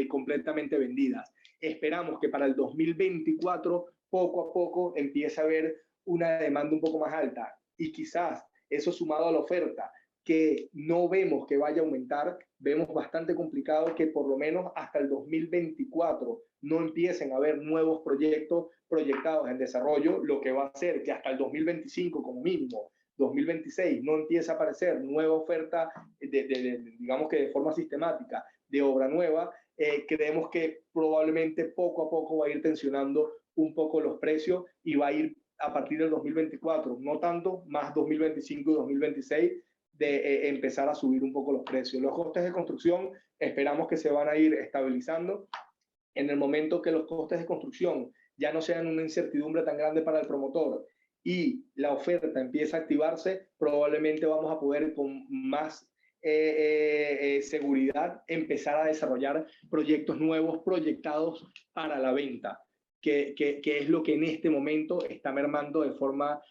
completamente vendidas. Esperamos que para el 2024 poco a poco empiece a haber una demanda un poco más alta, y quizás eso sumado a la oferta, que no vemos que vaya a aumentar, vemos bastante complicado que por lo menos hasta el 2024 no empiecen a haber nuevos proyectos proyectados en desarrollo, lo que va a hacer que hasta el 2025 como mínimo, 2026, no empiece a aparecer nueva oferta, digamos que de forma sistemática, de obra nueva. Creemos que probablemente poco a poco va a ir tensionando un poco los precios y va a ir a partir del 2024, no tanto, más 2025 y 2026, de empezar a subir un poco los precios. Los costes de construcción esperamos que se van a ir estabilizando. En el momento que los costes de construcción ya no sean una incertidumbre tan grande para el promotor y la oferta empieza a activarse, probablemente vamos a poder con más seguridad empezar a desarrollar proyectos nuevos proyectados para la venta, que es lo que en este momento está mermando de forma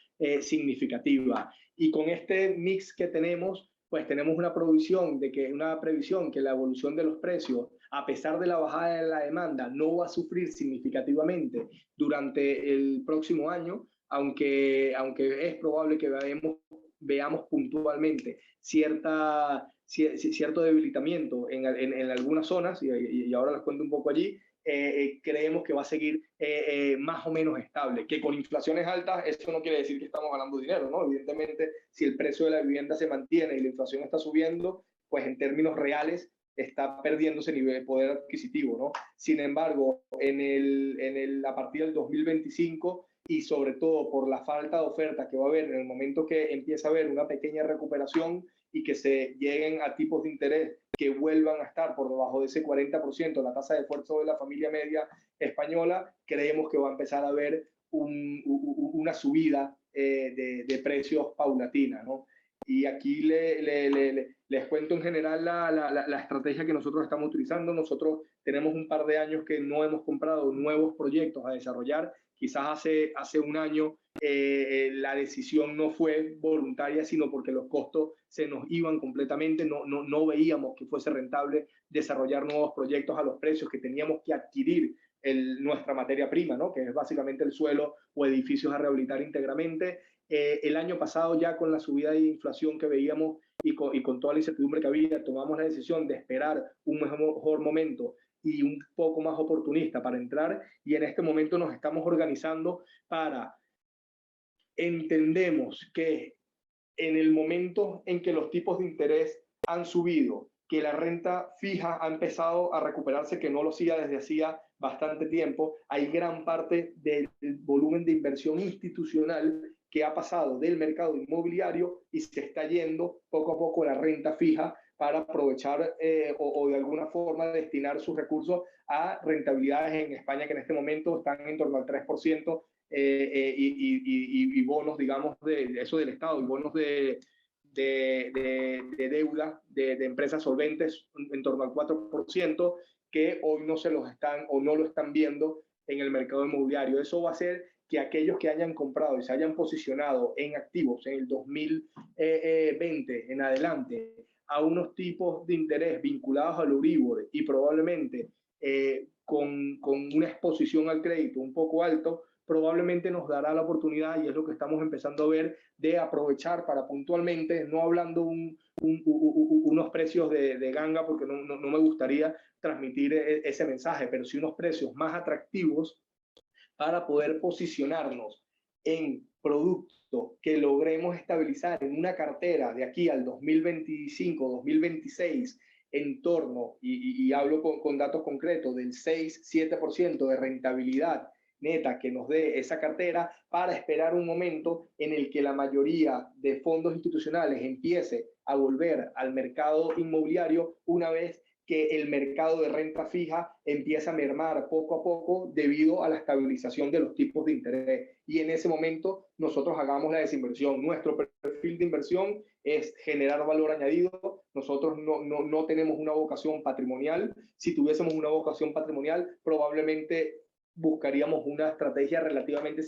significativa. Y con este mix que tenemos, pues tenemos una previsión que la evolución de los precios, a pesar de la bajada de la demanda, no va a sufrir significativamente durante el próximo año, aunque es probable que veamos puntualmente cierto debilitamiento en algunas zonas, y ahora les cuento un poco allí. Creemos que va a seguir más o menos estable, que con inflaciones altas eso no quiere decir que estamos ganando dinero, ¿no? Evidentemente, si el precio de la vivienda se mantiene y la inflación está subiendo, pues en términos reales está perdiendo ese nivel de poder adquisitivo, ¿no? Sin embargo, a partir del 2025, y sobre todo por la falta de oferta que va a haber en el momento que empieza a haber una pequeña recuperación y que se lleguen a tipos de interés que vuelvan a estar por debajo de ese 40%, la tasa de esfuerzo de la familia media española, creemos que va a empezar a haber una subida de precios paulatina, ¿no? Y aquí les cuento en general la estrategia que nosotros estamos utilizando. Nosotros tenemos un par de años que no hemos comprado nuevos proyectos a desarrollar. Quizás hace un año la decisión no fue voluntaria, sino porque los costos se nos iban completamente. No veíamos que fuese rentable desarrollar nuevos proyectos a los precios que teníamos que adquirir nuestra materia prima, ¿no? Que es básicamente el suelo o edificios a rehabilitar íntegramente. El año pasado, ya con la subida de inflación que veíamos y con toda la incertidumbre que había, tomamos la decisión de esperar un mejor momento y un poco más oportunista para entrar, y en este momento nos estamos organizando entendemos que en el momento en que los tipos de interés han subido, que la renta fija ha empezado a recuperarse, que no lo hacía desde hacía bastante tiempo, hay gran parte del volumen de inversión institucional que ha pasado del mercado inmobiliario y se está yendo poco a poco a la renta fija, para aprovechar o de alguna forma destinar sus recursos a rentabilidades en España que en este momento están en torno al 3%, y bonos, digamos, de eso del Estado, y bonos de deuda de empresas solventes en torno al 4%, que hoy no se los están o no lo están viendo en el mercado inmobiliario. Eso va a hacer que aquellos que hayan comprado y se hayan posicionado en activos en el 2020 en adelante a unos tipos de interés vinculados al Euribor y probablemente con una exposición al crédito un poco alto, probablemente nos dará la oportunidad, y es lo que estamos empezando a ver, de aprovechar para puntualmente, no hablando unos precios de ganga, porque no me gustaría transmitir ese mensaje, pero sí unos precios más atractivos para poder posicionarnos en productos que logremos estabilizar en una cartera de aquí al 2025, 2026, en torno, y hablo con datos concretos, del 6-7% de rentabilidad neta que nos dé esa cartera, para esperar un momento en el que la mayoría de fondos institucionales empiece a volver al mercado inmobiliario una vez que el mercado de renta fija empieza a mermar poco a poco debido a la estabilización de los tipos de interés. Y en ese momento nosotros hagamos la desinversión. Nuestro perfil de inversión es generar valor añadido. Nosotros no tenemos una vocación patrimonial. Si tuviésemos una vocación patrimonial, probablemente buscaríamos una estrategia relativamente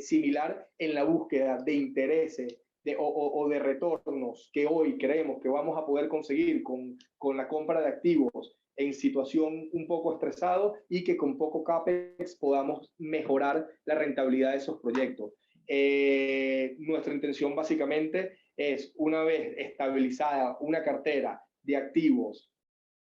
similar en la búsqueda de intereses o de retornos que hoy creemos que vamos a poder conseguir con la compra de activos en situación un poco estresado, y que con poco CAPEX podamos mejorar la rentabilidad de esos proyectos. Nuestra intención básicamente es, una vez estabilizada una cartera de activos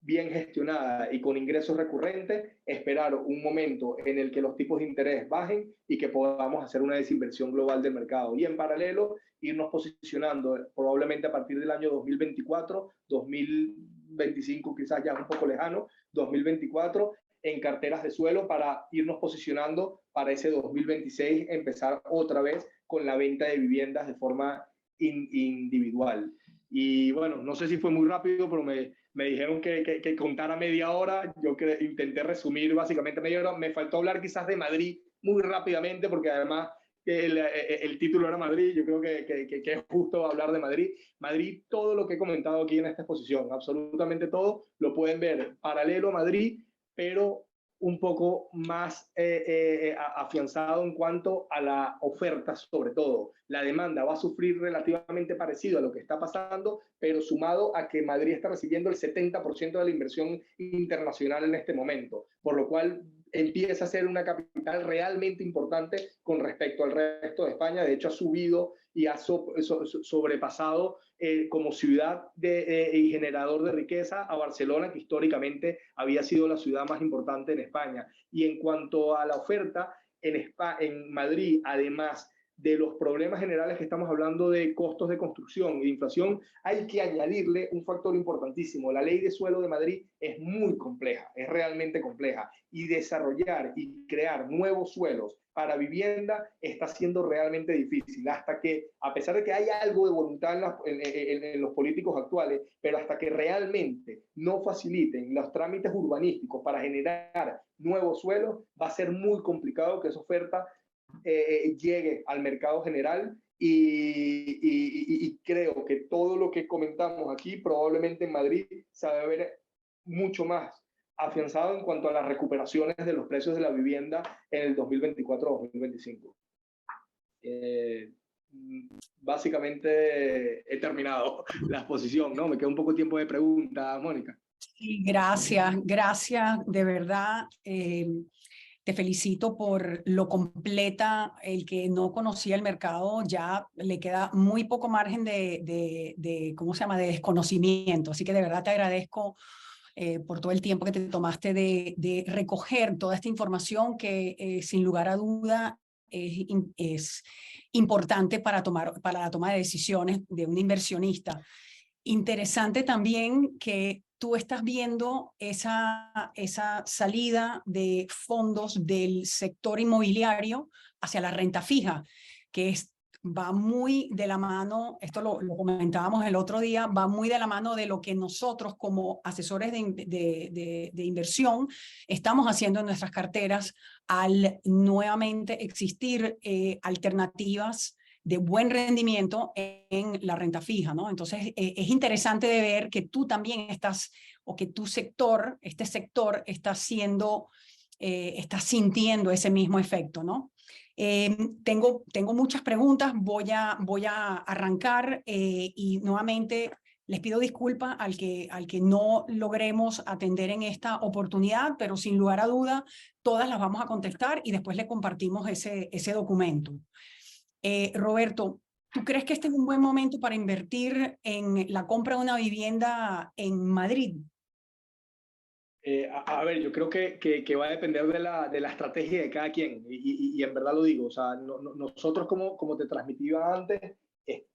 bien gestionada y con ingresos recurrentes, esperar un momento en el que los tipos de interés bajen y que podamos hacer una desinversión global del mercado. Y en paralelo, irnos posicionando probablemente a partir del año 2024, 2025 quizás ya un poco lejano, 2024, en carteras de suelo, para irnos posicionando para ese 2026, empezar otra vez con la venta de viviendas de forma individual. Y bueno, no sé si fue muy rápido, pero me dijeron que contara media hora. Yo intenté resumir básicamente media hora. Me faltó hablar quizás de Madrid muy rápidamente, porque además el título era Madrid. Yo creo que es justo hablar de Madrid. Madrid, todo lo que he comentado aquí en esta exposición, absolutamente todo, lo pueden ver paralelo a Madrid, pero un poco más afianzado en cuanto a la oferta. Sobre todo la demanda va a sufrir relativamente parecido a lo que está pasando, pero sumado a que Madrid está recibiendo el 70% de la inversión internacional en este momento, por lo cual empieza a ser una capital realmente importante con respecto al resto de España. De hecho, ha subido y ha sobrepasado como ciudad y generador de riqueza a Barcelona, que históricamente había sido la ciudad más importante en España. Y en cuanto a la oferta, en Madrid, además de los problemas generales que estamos hablando de costos de construcción y de inflación, hay que añadirle un factor importantísimo. La ley de suelo de Madrid es muy compleja, es realmente compleja, y desarrollar y crear nuevos suelos para vivienda está siendo realmente difícil, hasta que, a pesar de que hay algo de voluntad en los políticos actuales, pero hasta que realmente no faciliten los trámites urbanísticos para generar nuevos suelos, va a ser muy complicado que esa oferta llegue al mercado general. Y creo que todo lo que comentamos aquí probablemente en Madrid se va a ver mucho más afianzado en cuanto a las recuperaciones de los precios de la vivienda en el 2024-2025. Básicamente he terminado la exposición, ¿no? Me queda un poco tiempo de preguntas, Mónica. Sí, gracias, de verdad. Te felicito por lo completa. El que no conocía el mercado ya le queda muy poco margen ¿cómo se llama?, de desconocimiento. Así que de verdad te agradezco por todo el tiempo que te tomaste de recoger toda esta información que sin lugar a duda es importante para la toma de decisiones de un inversionista. Interesante también que tú estás viendo esa salida de fondos del sector inmobiliario hacia la renta fija, que va muy de la mano, esto lo comentábamos el otro día, va muy de la mano de lo que nosotros como asesores de inversión estamos haciendo en nuestras carteras al nuevamente existir alternativas de buen rendimiento en la renta fija, ¿no? Entonces, es interesante de ver que tú también estás, o que tu sector, este sector, está sintiendo ese mismo efecto, ¿no? Tengo muchas preguntas, voy a arrancar y nuevamente les pido disculpas al que no logremos atender en esta oportunidad, pero sin lugar a duda todas las vamos a contestar y después le compartimos ese documento. Roberto, ¿tú crees que este es un buen momento para invertir en la compra de una vivienda en Madrid? A ver, yo creo que va a depender de la estrategia de cada quien, y en verdad lo digo, o sea, nosotros como te transmitía antes,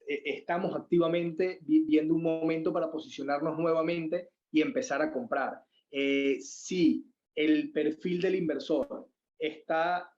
estamos activamente viendo un momento para posicionarnos nuevamente y empezar a comprar. Si el perfil del inversor está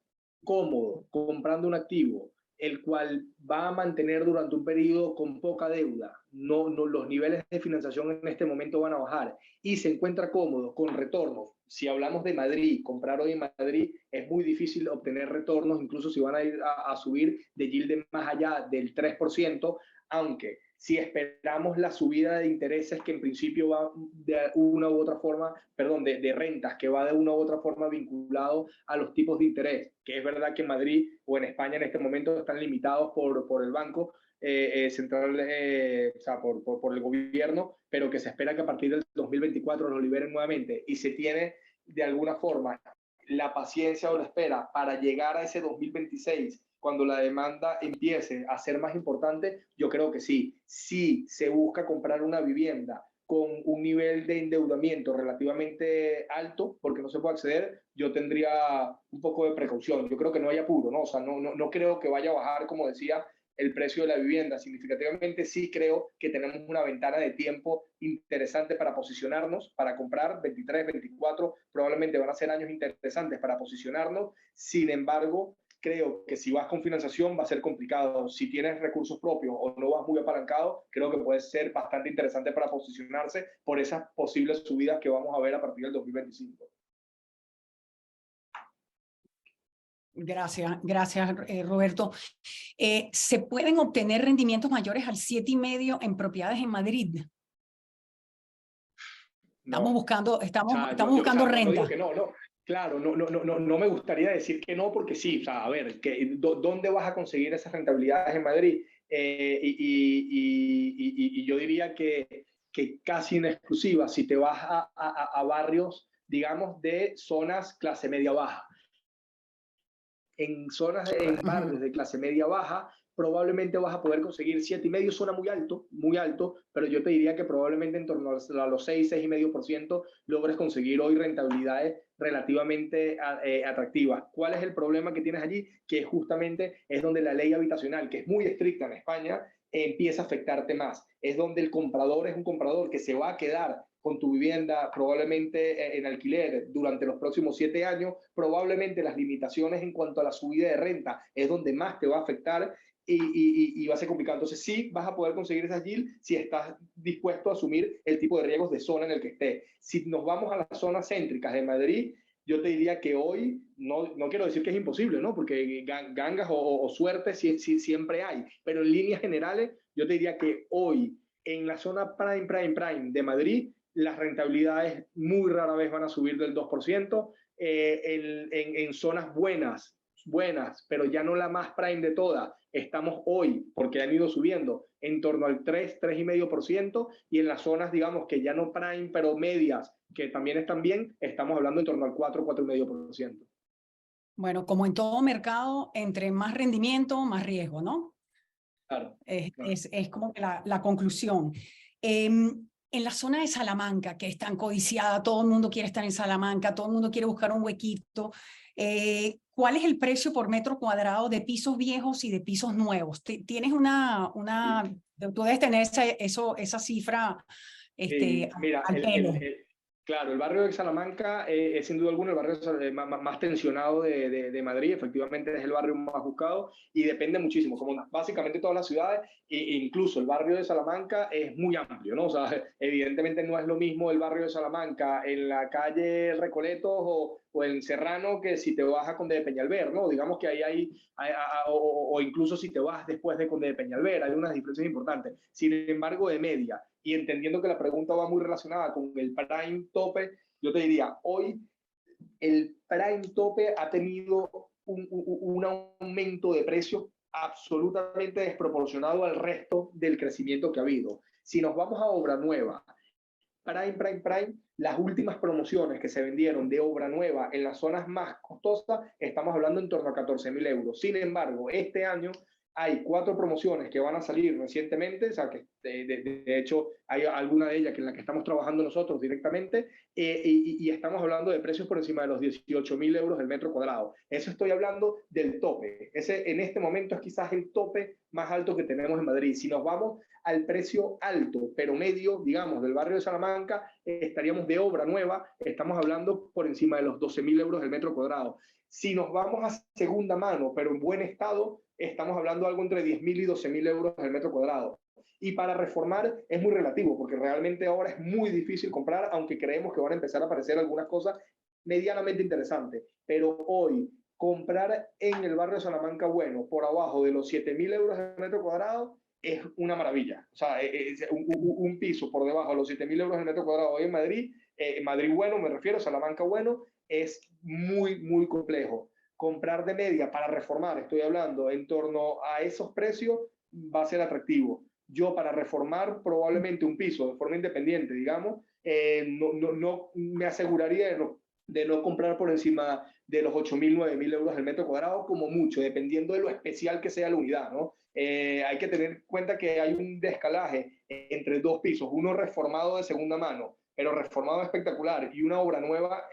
cómodo comprando un activo, el cual va a mantener durante un periodo con poca deuda, los niveles de financiación en este momento van a bajar, y se encuentra cómodo con retornos. Si hablamos de Madrid, comprar hoy en Madrid es muy difícil obtener retornos, incluso si van a ir a subir de yield más allá del 3%, aunque si esperamos la subida de intereses que en principio va de una u otra forma, perdón, de rentas, que va de una u otra forma vinculado a los tipos de interés, que es verdad que en Madrid o en España en este momento están limitados por el Banco Central, o sea, por el gobierno, pero que se espera que a partir del 2024 lo liberen nuevamente, y se tiene de alguna forma la paciencia o la espera para llegar a ese 2026 cuando la demanda empiece a ser más importante. Yo creo que sí. Si se busca comprar una vivienda con un nivel de endeudamiento relativamente alto, porque no se puede acceder, yo tendría un poco de precaución. Yo creo que no hay apuro, ¿no? O sea, no creo que vaya a bajar, como decía, el precio de la vivienda significativamente. Sí creo que tenemos una ventana de tiempo interesante para posicionarnos, para comprar. 23, 24 probablemente van a ser años interesantes para posicionarnos. Sin embargo, creo que si vas con financiación va a ser complicado. Si tienes recursos propios o no vas muy apalancado, creo que puede ser bastante interesante para posicionarse por esas posibles subidas que vamos a ver a partir del 2025. Gracias, Roberto. ¿Se pueden obtener rendimientos mayores al 7,5 en propiedades en Madrid? Estamos buscando renta. No digo que no. Claro, no me gustaría decir que no, porque sí, o sea, a ver, ¿dónde vas a conseguir esas rentabilidades en Madrid? Y yo diría que casi en exclusiva, si te vas a barrios, digamos, de zonas clase media baja. En barrios de clase media baja, probablemente vas a poder conseguir 7,5, suena muy alto, pero yo te diría que probablemente en torno a los 6, 6,5% logres conseguir hoy rentabilidades relativamente atractivas. ¿Cuál es el problema que tienes allí? Que justamente es donde la ley habitacional, que es muy estricta en España, empieza a afectarte más. Es donde el comprador es un comprador que se va a quedar con tu vivienda probablemente en alquiler durante los próximos 7 años. Probablemente las limitaciones en cuanto a la subida de renta es donde más te va a afectar, y va a ser complicado. Entonces sí vas a poder conseguir esas yield si estás dispuesto a asumir el tipo de riesgos de zona en el que estés. Si nos vamos a las zonas céntricas de Madrid, yo te diría que hoy, no quiero decir que es imposible, ¿no? Porque gangas o suerte siempre hay, pero en líneas generales yo te diría que hoy en la zona prime de Madrid, las rentabilidades muy rara vez van a subir del 2%. En zonas buenas, pero ya no la más prime de todas, estamos hoy, porque han ido subiendo, en torno al 3,5%, y en las zonas, digamos, que ya no prime, pero medias, que también están bien, estamos hablando en torno al 4, 4,5%. Bueno, como en todo mercado, entre más rendimiento, más riesgo, ¿no? Claro. Es como que la conclusión. En la zona de Salamanca, que es tan codiciada, todo el mundo quiere estar en Salamanca, todo el mundo quiere buscar un huequito. ¿Cuál es el precio por metro cuadrado de pisos viejos y de pisos nuevos? ¿Tienes tú debes tener esa cifra mira, al pelo? Claro, el barrio de Salamanca es sin duda alguna el barrio más tensionado de Madrid. Efectivamente es el barrio más buscado y depende muchísimo, como básicamente todas las ciudades, e incluso el barrio de Salamanca es muy amplio, ¿no? O sea, evidentemente no es lo mismo el barrio de Salamanca en la calle Recoletos o en Serrano que si te vas a Conde de Peñalver, ¿no? Digamos que ahí o incluso si te vas después de Conde de Peñalver, hay unas diferencias importantes. Sin embargo, de media, y entendiendo que la pregunta va muy relacionada con el prime tope, yo te diría, hoy el prime tope ha tenido un aumento de precios absolutamente desproporcionado al resto del crecimiento que ha habido. Si nos vamos a obra nueva, Prime, las últimas promociones que se vendieron de obra nueva en las zonas más costosas, estamos hablando en torno a 14.000 euros. Sin embargo, este año hay 4 promociones que van a salir recientemente, o sea, que de hecho hay alguna de ellas que en la que estamos trabajando nosotros directamente, y estamos hablando de precios por encima de los 18.000 euros el metro cuadrado. Eso estoy hablando del tope. Ese en este momento es quizás el tope más alto que tenemos en Madrid. Si nos vamos al precio alto, pero medio, digamos, del barrio de Salamanca, estaríamos de obra nueva, estamos hablando por encima de los 12.000 euros el metro cuadrado. Si nos vamos a segunda mano, pero en buen estado, estamos hablando algo entre 10.000 y 12.000 euros el metro cuadrado. Y para reformar es muy relativo, porque realmente ahora es muy difícil comprar, aunque creemos que van a empezar a aparecer algunas cosas medianamente interesantes. Pero hoy, comprar en el barrio de Salamanca bueno, por abajo de los 7.000 euros el metro cuadrado, es una maravilla. O sea, un piso por debajo de los 7.000 euros el metro cuadrado hoy en Madrid, Madrid bueno, me refiero, Salamanca bueno, es muy, muy complejo. Comprar de media para reformar, estoy hablando, en torno a esos precios, va a ser atractivo. Yo para reformar probablemente un piso de forma independiente, digamos, no me aseguraría de no comprar por encima de los 8.000, 9.000 euros el metro cuadrado, como mucho, dependiendo de lo especial que sea la unidad, ¿no? Hay que tener en cuenta que hay un descalaje entre 2 pisos, uno reformado de segunda mano, pero reformado espectacular, y una obra nueva,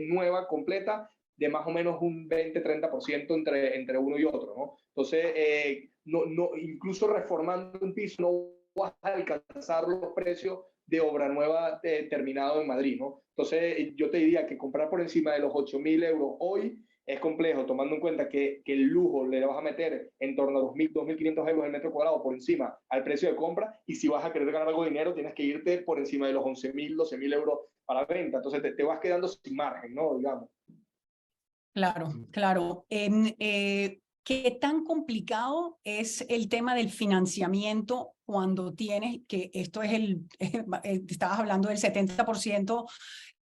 nueva, completa, de más o menos un 20-30% entre uno y otro, ¿no? Entonces, incluso reformando un piso no vas a alcanzar los precios de obra nueva terminado en Madrid, ¿no? Entonces, yo te diría que comprar por encima de los 8.000 euros hoy es complejo, tomando en cuenta que el lujo le vas a meter en torno a 2.000, 2.500 euros el metro cuadrado por encima al precio de compra, y si vas a querer ganar algo de dinero, tienes que irte por encima de los 11.000, 12.000 euros para venta. Entonces, te vas quedando sin margen, ¿no? Digamos. Claro, claro. ¿Qué tan complicado es el tema del financiamiento cuando tienes, que esto es estabas hablando del 70%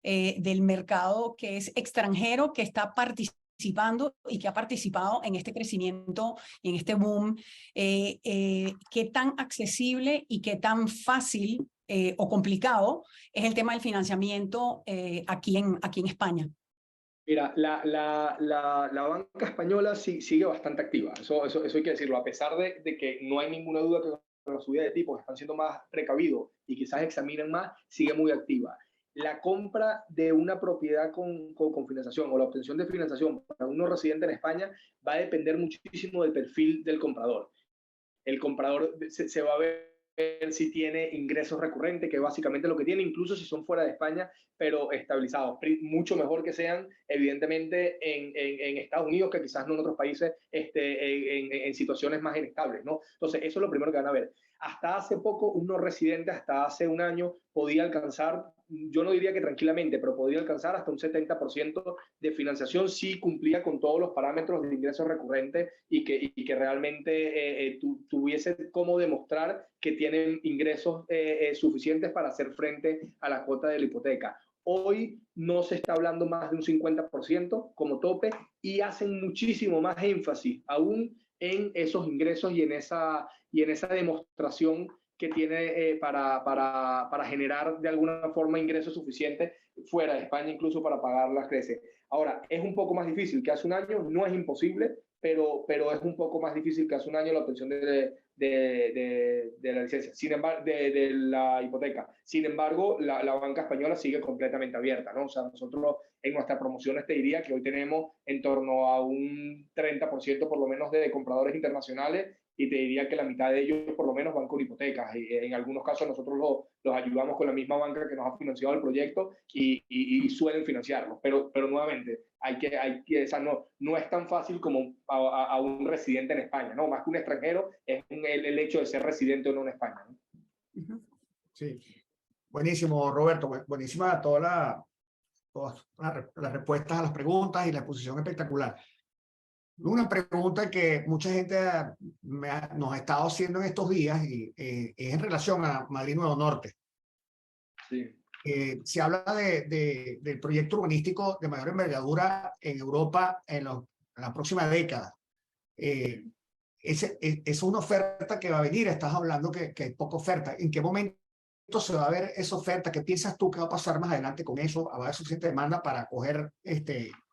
del mercado que es extranjero, que está participando y que ha participado en este crecimiento y en este boom? ¿Qué tan accesible y qué tan fácil o complicado es el tema del financiamiento aquí en España? Mira, la banca española sigue bastante activa, eso hay que decirlo, a pesar de que no hay ninguna duda que con la subida de tipos están siendo más precavidos y quizás examinen más, sigue muy activa. La compra de una propiedad con financiación o la obtención de financiación para uno residente en España va a depender muchísimo del perfil del comprador. El comprador se va a ver si tiene ingresos recurrentes, que básicamente lo que tiene, incluso si son fuera de España, pero estabilizados. Mucho mejor que sean, evidentemente, en Estados Unidos, que quizás no en otros países, en situaciones más inestables, ¿no? Entonces, eso es lo primero que van a ver. Hasta hace poco, un no residente, hasta hace un año, podía alcanzar, yo no diría que tranquilamente, pero podía alcanzar hasta un 70% de financiación si cumplía con todos los parámetros de ingresos recurrentes y que realmente tuviese cómo demostrar que tienen ingresos suficientes para hacer frente a la cuota de la hipoteca. Hoy no se está hablando más de un 50% como tope, y hacen muchísimo más énfasis aún en esos ingresos y en esa demostración que tiene para generar de alguna forma ingresos suficientes fuera de España, incluso para pagar las creces. Ahora, es un poco más difícil que hace un año, no es imposible, pero es un poco más difícil que hace un año la obtención de la licencia, sin embargo, de la hipoteca. Sin embargo, la banca española sigue completamente abierta, ¿no? O sea, nosotros en nuestras promociones te diría que hoy tenemos en torno a un 30% por lo menos de compradores internacionales, y te diría que la mitad de ellos por lo menos van con hipotecas, y en algunos casos nosotros los ayudamos con la misma banca que nos ha financiado el proyecto, y suelen financiarlo, pero nuevamente o sea, no es tan fácil como a un residente en España, ¿no? Más que un extranjero es el hecho de ser residente o no en España, ¿no? Sí, buenísimo, Roberto, buenísima todas las respuestas a las preguntas y la exposición espectacular. Una pregunta que mucha gente nos ha estado haciendo en estos días y es en relación a Madrid Nuevo Norte. Sí. Se habla del proyecto urbanístico de mayor envergadura en Europa en los la próxima década. Es una oferta que va a venir. Estás hablando que hay poca oferta. ¿En qué momento se va a ver esa oferta? ¿Qué piensas tú que va a pasar más adelante con eso? ¿Va a haber suficiente demanda para coger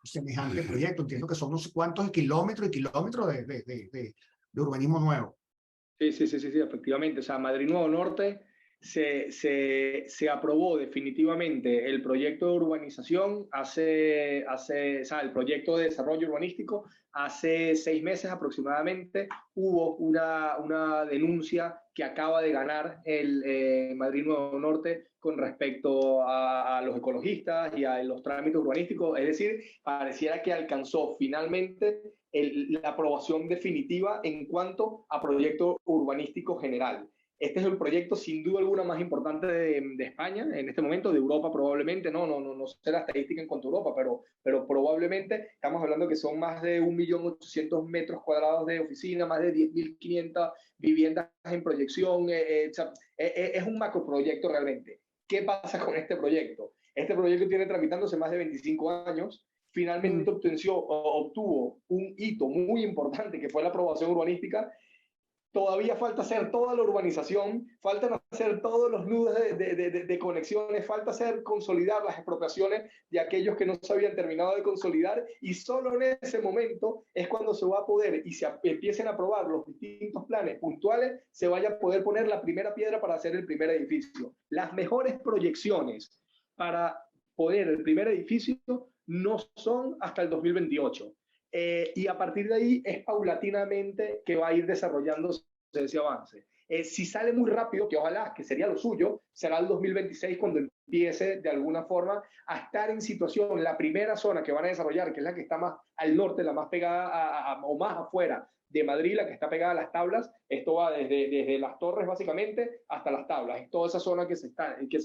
semejante proyecto? Entiendo que son no sé cuántos kilómetros y kilómetros de urbanismo nuevo. Sí, efectivamente. O sea, Madrid Nuevo Norte se aprobó definitivamente el proyecto de urbanización o sea, el proyecto de desarrollo urbanístico hace 6 meses aproximadamente. Hubo una denuncia que acaba de ganar el Madrid Nuevo Norte con respecto a los ecologistas y a los trámites urbanísticos. Es decir, pareciera que alcanzó finalmente la aprobación definitiva en cuanto a proyecto urbanístico general. Este es el proyecto sin duda alguna más importante de España en este momento, de Europa probablemente, no sé la estadística en cuanto a Europa, pero probablemente estamos hablando que son más de 1.800.000 metros cuadrados de oficina, más de 10.500 viviendas en proyección. Es un macroproyecto realmente. ¿Qué pasa con este proyecto? Este proyecto tiene tramitándose más de 25 años. Finalmente obtuvo un hito muy importante que fue la aprobación urbanística. Todavía falta hacer toda la urbanización, faltan hacer todos los nudos de conexiones, falta consolidar las expropiaciones de aquellos que no se habían terminado de consolidar, y solo en ese momento es cuando se va a poder, y se empiecen a aprobar los distintos planes puntuales, se vaya a poder poner la primera piedra para hacer el primer edificio. Las mejores proyecciones para poner el primer edificio no son hasta el 2028. Y a partir de ahí es paulatinamente que va a ir desarrollándose ese avance. Si sale muy rápido, que ojalá, que sería lo suyo, será el 2026 cuando empiece de alguna forma a estar en situación la primera zona que van a desarrollar, que es la que está más al norte, la más pegada o más afuera de Madrid, la que está pegada a las Tablas. Esto va desde las Torres básicamente hasta las Tablas, es toda esa zona que se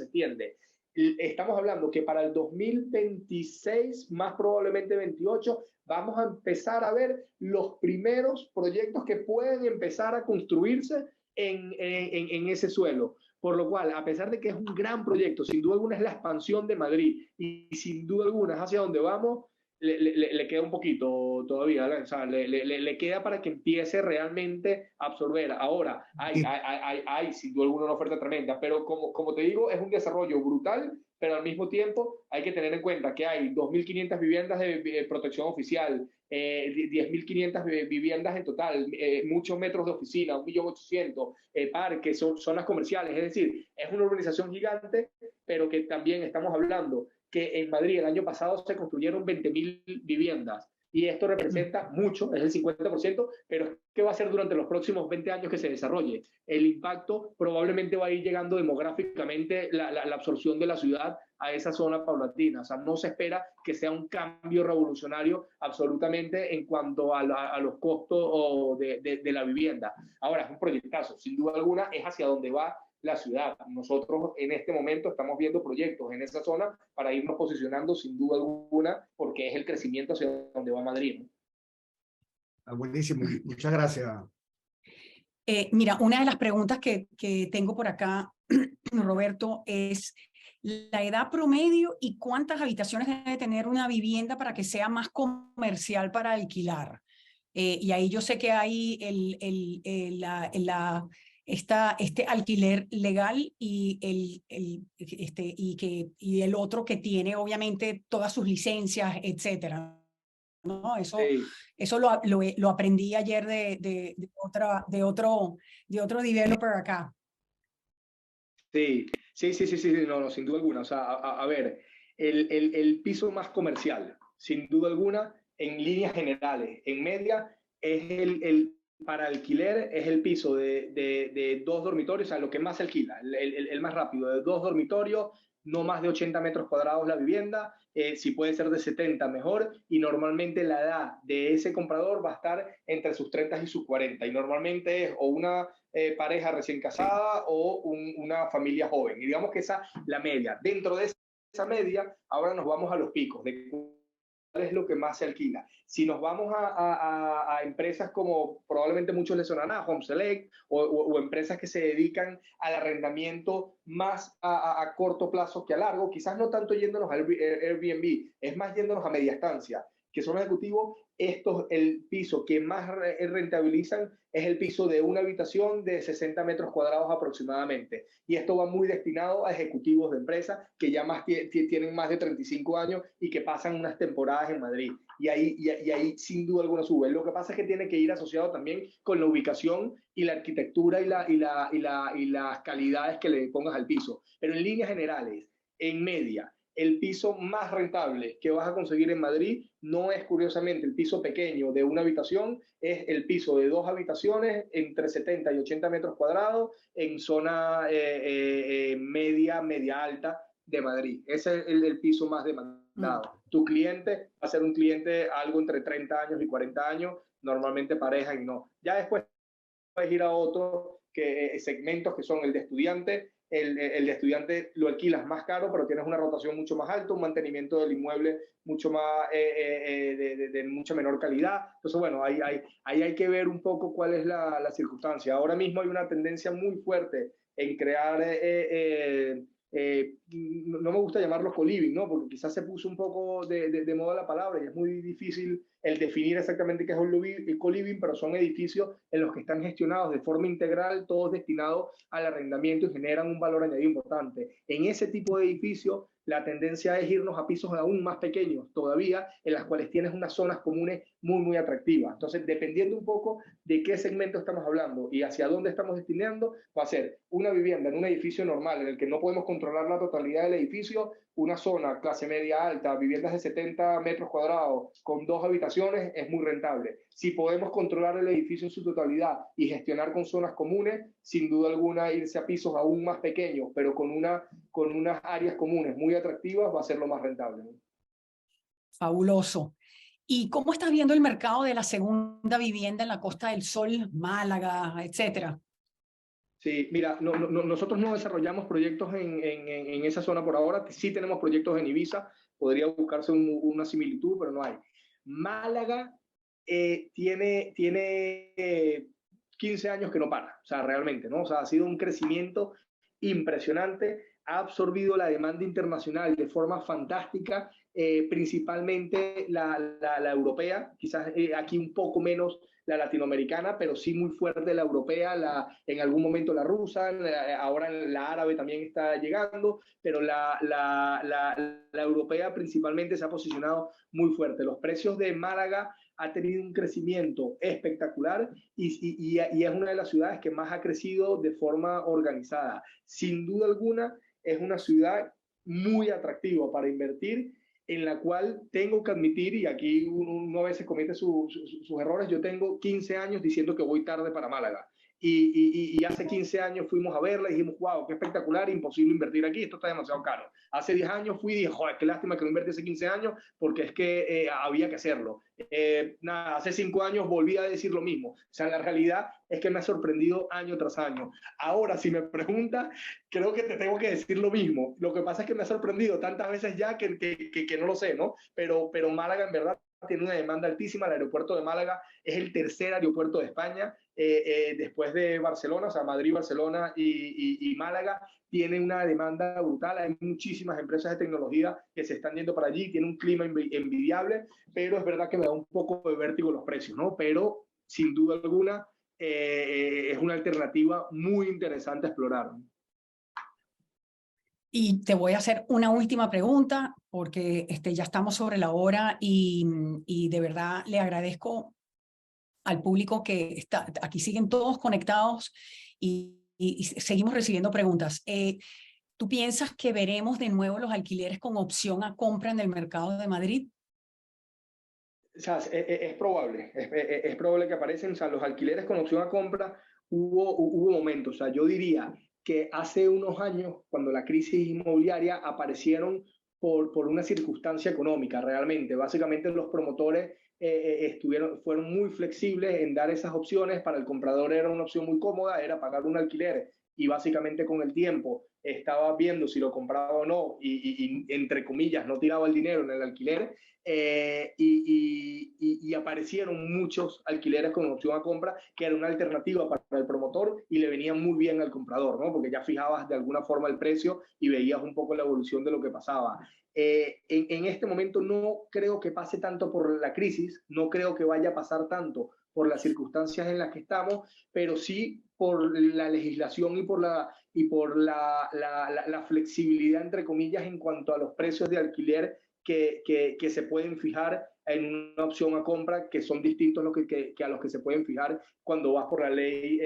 extiende. Estamos hablando que para el 2026, más probablemente 28, vamos a empezar a ver los primeros proyectos que pueden empezar a construirse en ese suelo. Por lo cual, a pesar de que es un gran proyecto, sin duda alguna es la expansión de Madrid y sin duda alguna es hacia donde vamos, le queda un poquito todavía, ¿verdad? O sea, le queda para que empiece realmente a absorber. Ahora, hay sin duda alguna una oferta tremenda, pero como te digo, es un desarrollo brutal, pero al mismo tiempo hay que tener en cuenta que hay 2.500 viviendas de protección oficial, 10.500 viviendas en total, muchos metros de oficina, 1.800.000, parques, zonas comerciales. Es decir, es una urbanización gigante, pero que también estamos hablando que en Madrid el año pasado se construyeron 20.000 viviendas, y esto representa mucho, es el 50%, pero ¿qué va a ser durante los próximos 20 años que se desarrolle? El impacto probablemente va a ir llegando demográficamente la absorción de la ciudad a esa zona paulatina. O sea, no se espera que sea un cambio revolucionario absolutamente en cuanto a los costos de la vivienda. Ahora, es un proyectazo, sin duda alguna, es hacia donde va la ciudad. Nosotros en este momento estamos viendo proyectos en esa zona para irnos posicionando sin duda alguna, porque es el crecimiento hacia donde va Madrid, ¿no? Buenísimo, muchas gracias. Mira, una de las preguntas que tengo por acá, Roberto, es la edad promedio y cuántas habitaciones debe tener una vivienda para que sea más comercial para alquilar. Y ahí yo sé que hay este alquiler legal y el otro que tiene obviamente todas sus licencias, etcétera, ¿no? Eso lo aprendí ayer de otro developer acá. Sí, no, sin duda alguna. O sea, a ver, el piso más comercial, sin duda alguna, en líneas generales, en media, es para alquiler, es el piso de 2 dormitorios, o sea, lo que más se alquila, el más rápido, de 2 dormitorios, no más de 80 metros cuadrados la vivienda, si puede ser de 70 mejor, y normalmente la edad de ese comprador va a estar entre sus 30 y sus 40, y normalmente es o una pareja recién casada o una familia joven, y digamos que esa es la media. Dentro de esa media, ahora nos vamos a los picos, de cuál es lo que más se alquila. Si nos vamos a empresas como probablemente muchos les sonarán, Home Select, o empresas que se dedican al arrendamiento más a corto plazo que a largo, quizás no tanto yéndonos al Airbnb, es más yéndonos a media estancia. que son ejecutivos, el piso que más rentabilizan es el piso de una habitación de 60 metros cuadrados aproximadamente. Y esto va muy destinado a ejecutivos de empresas que ya tienen más de 35 años y que pasan unas temporadas en Madrid. Y ahí sin duda alguna sube. Lo que pasa es que tiene que ir asociado también con la ubicación y la arquitectura y las calidades que le pongas al piso. Pero en líneas generales, en media, el piso más rentable que vas a conseguir en Madrid no es, curiosamente, el piso pequeño de una habitación, es el piso de 2 habitaciones entre 70 y 80 metros cuadrados en zona media alta de Madrid. Ese es el piso más demandado. Tu cliente va a ser un cliente algo entre 30 años y 40 años, normalmente pareja y no. Ya después puedes ir a otros segmentos que son el de estudiante. El de estudiante lo alquilas más caro, pero tienes una rotación mucho más alta, un mantenimiento del inmueble mucho más de mucha menor calidad. Entonces, bueno, ahí hay que ver un poco cuál es la circunstancia. Ahora mismo hay una tendencia muy fuerte en crear, no me gusta llamarlo co-living, ¿no? Porque quizás se puso un poco de moda la palabra y es muy difícil el definir exactamente qué es el co-living, pero son edificios en los que están gestionados de forma integral, todos destinados al arrendamiento y generan un valor añadido importante. En ese tipo de edificios, la tendencia es irnos a pisos aún más pequeños todavía, en las cuales tienes unas zonas comunes muy atractivas. Entonces, dependiendo un poco de qué segmento estamos hablando y hacia dónde estamos destinando, va a ser una vivienda en un edificio normal en el que no podemos controlar la totalidad del edificio, una zona clase media alta, viviendas de 70 metros cuadrados con 2 habitaciones, es muy rentable. Si podemos controlar el edificio en su totalidad y gestionar con zonas comunes, sin duda alguna irse a pisos aún más pequeños, pero con unas áreas comunes muy atractivas, va a ser lo más rentable, ¿no? Fabuloso. ¿Y cómo estás viendo el mercado de la segunda vivienda en la Costa del Sol, Málaga, etcétera? Sí, mira, nosotros no desarrollamos proyectos en esa zona por ahora. Sí tenemos proyectos en Ibiza, podría buscarse una similitud, pero no hay. Málaga tiene 15 años que no para, o sea, realmente, ¿no? O sea, ha sido un crecimiento impresionante, ha absorbido la demanda internacional de forma fantástica, principalmente la europea, quizás aquí un poco menos la latinoamericana, pero sí muy fuerte la europea, en algún momento la rusa, ahora la árabe también está llegando, pero la europea principalmente se ha posicionado muy fuerte. Los precios de Málaga ha tenido un crecimiento espectacular y es una de las ciudades que más ha crecido de forma organizada. Sin duda alguna, es una ciudad muy atractiva para invertir, en la cual tengo que admitir, y aquí uno a veces comete sus errores, yo tengo 15 años diciendo que voy tarde para Málaga. Y hace 15 años fuimos a verla y dijimos, wow, qué espectacular, imposible invertir aquí, esto está demasiado caro. Hace 10 años fui y dije, joder, qué lástima que no invertí hace 15 años, porque es que había que hacerlo. Hace 5 años volví a decir lo mismo. O sea, la realidad es que me ha sorprendido año tras año. Ahora, si me preguntas, creo que te tengo que decir lo mismo. Lo que pasa es que me ha sorprendido tantas veces ya que no lo sé, ¿no? Pero Málaga en verdad tiene una demanda altísima. El aeropuerto de Málaga es el tercer aeropuerto de España, después de Barcelona, o sea, Madrid, Barcelona y Málaga. Tiene una demanda brutal, hay muchísimas empresas de tecnología que se están yendo para allí, tiene un clima envidiable, pero es verdad que me da un poco de vértigo los precios, ¿no? Pero sin duda alguna es una alternativa muy interesante a explorar, ¿no? Y te voy a hacer una última pregunta porque ya estamos sobre la hora y de verdad le agradezco al público que está aquí, siguen todos conectados y seguimos recibiendo preguntas. ¿Tú piensas que veremos de nuevo los alquileres con opción a compra en el mercado de Madrid? O sea, es probable que aparecen, o sea, los alquileres con opción a compra hubo momentos, o sea, yo diría que hace unos años, cuando la crisis inmobiliaria aparecieron por una circunstancia económica realmente, básicamente los promotores fueron muy flexibles en dar esas opciones. Para el comprador era una opción muy cómoda, era pagar un alquiler y básicamente con el tiempo estaba viendo si lo compraba o no y entre comillas no tiraba el dinero en el alquiler, y aparecieron muchos alquileres con opción a compra que era una alternativa para el promotor y le venían muy bien al comprador, ¿no? Porque ya fijabas de alguna forma el precio y veías un poco la evolución de lo que pasaba. En este momento no creo que pase tanto por la crisis, no creo que vaya a pasar tanto por las circunstancias en las que estamos, pero sí por la legislación y por la flexibilidad, entre comillas, en cuanto a los precios de alquiler que se pueden fijar en una opción a compra, que son distintos a los que se pueden fijar cuando vas por la ley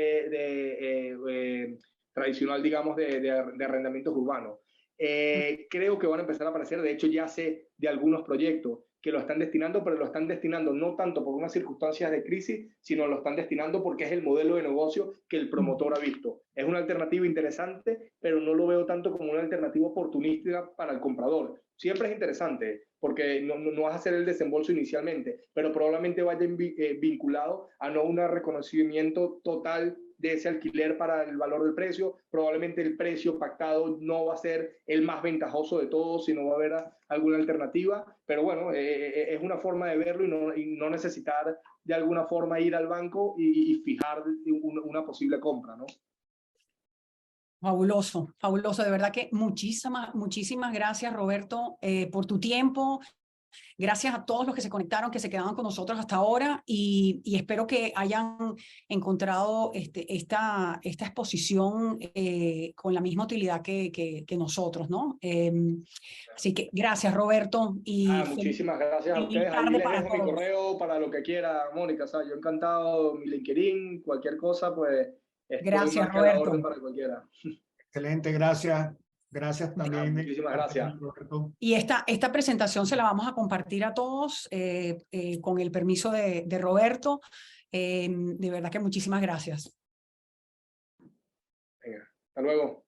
tradicional, digamos, de arrendamientos urbanos. Creo que van a empezar a aparecer, de hecho ya sé de algunos proyectos que lo están destinando, pero lo están destinando no tanto por unas circunstancias de crisis, sino lo están destinando porque es el modelo de negocio que el promotor ha visto. Es una alternativa interesante, pero no lo veo tanto como una alternativa oportunística para el comprador. Siempre es interesante, porque no vas a hacer el desembolso inicialmente, pero probablemente vaya vinculado a no un reconocimiento total de ese alquiler para el valor del precio. Probablemente el precio pactado no va a ser el más ventajoso de todos, sino va a haber alguna alternativa, pero bueno, es una forma de verlo y no necesitar de alguna forma ir al banco y fijar una posible compra, ¿no? Fabuloso, fabuloso. De verdad que muchísimas gracias, Roberto, por tu tiempo. Gracias a todos los que se conectaron, que se quedaron con nosotros hasta ahora y espero que hayan encontrado esta exposición con la misma utilidad que nosotros, ¿no? Así que gracias, Roberto. Muchísimas gracias a ustedes. Ahí les dejo mi correo para lo que quiera, Mónica. O sea, yo encantado, mi LinkedIn, cualquier cosa, pues estoy gracias, más que a la Roberto. orden para cualquiera. Excelente, gracias. Gracias también. Muchísimas gracias. Y esta presentación se la vamos a compartir a todos con el permiso de Roberto. De verdad que muchísimas gracias. Venga, hasta luego.